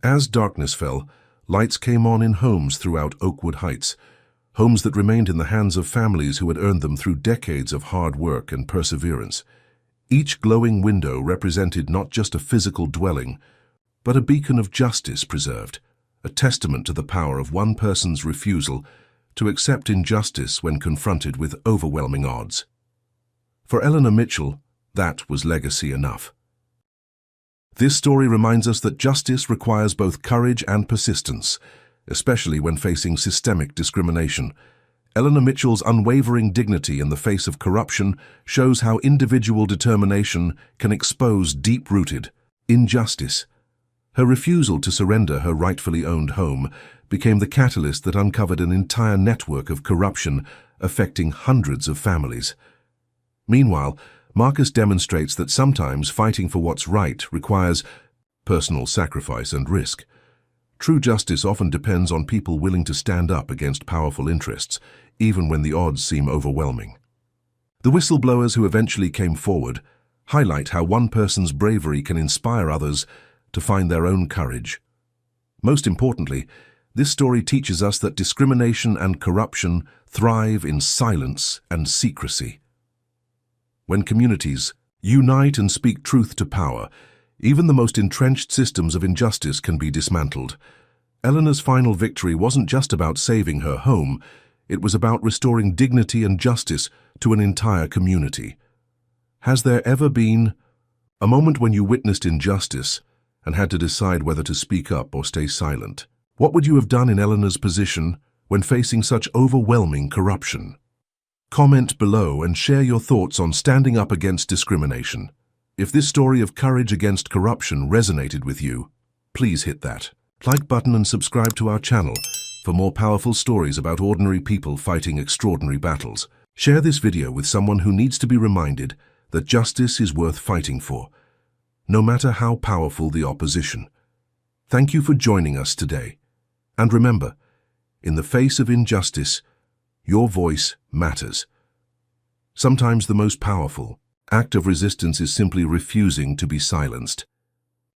As darkness fell, lights came on in homes throughout Oakwood Heights, homes that remained in the hands of families who had earned them through decades of hard work and perseverance. Each glowing window represented not just a physical dwelling, but a beacon of justice preserved, a testament to the power of one person's refusal to accept injustice when confronted with overwhelming odds. For Eleanor Mitchell, that was legacy enough. This story reminds us that justice requires both courage and persistence, especially when facing systemic discrimination. Eleanor Mitchell's unwavering dignity in the face of corruption shows how individual determination can expose deep-rooted injustice. Her refusal to surrender her rightfully owned home became the catalyst that uncovered an entire network of corruption affecting hundreds of families. Meanwhile, Marcus demonstrates that sometimes fighting for what's right requires personal sacrifice and risk. True justice often depends on people willing to stand up against powerful interests, even when the odds seem overwhelming. The whistleblowers who eventually came forward highlight how one person's bravery can inspire others to find their own courage. Most importantly, this story teaches us that discrimination and corruption thrive in silence and secrecy. When communities unite and speak truth to power, even the most entrenched systems of injustice can be dismantled. Eleanor's final victory wasn't just about saving her home, it was about restoring dignity and justice to an entire community. Has there ever been a moment when you witnessed injustice and had to decide whether to speak up or stay silent? What would you have done in Eleanor's position when facing such overwhelming corruption? Comment below and share your thoughts on standing up against discrimination. If this story of courage against corruption resonated with you, please hit that like button and subscribe to our channel for more powerful stories about ordinary people fighting extraordinary battles. Share this video with someone who needs to be reminded that justice is worth fighting for, no matter how powerful the opposition. Thank you for joining us today. And remember, in the face of injustice, your voice matters. Sometimes the most powerful act of resistance is simply refusing to be silenced.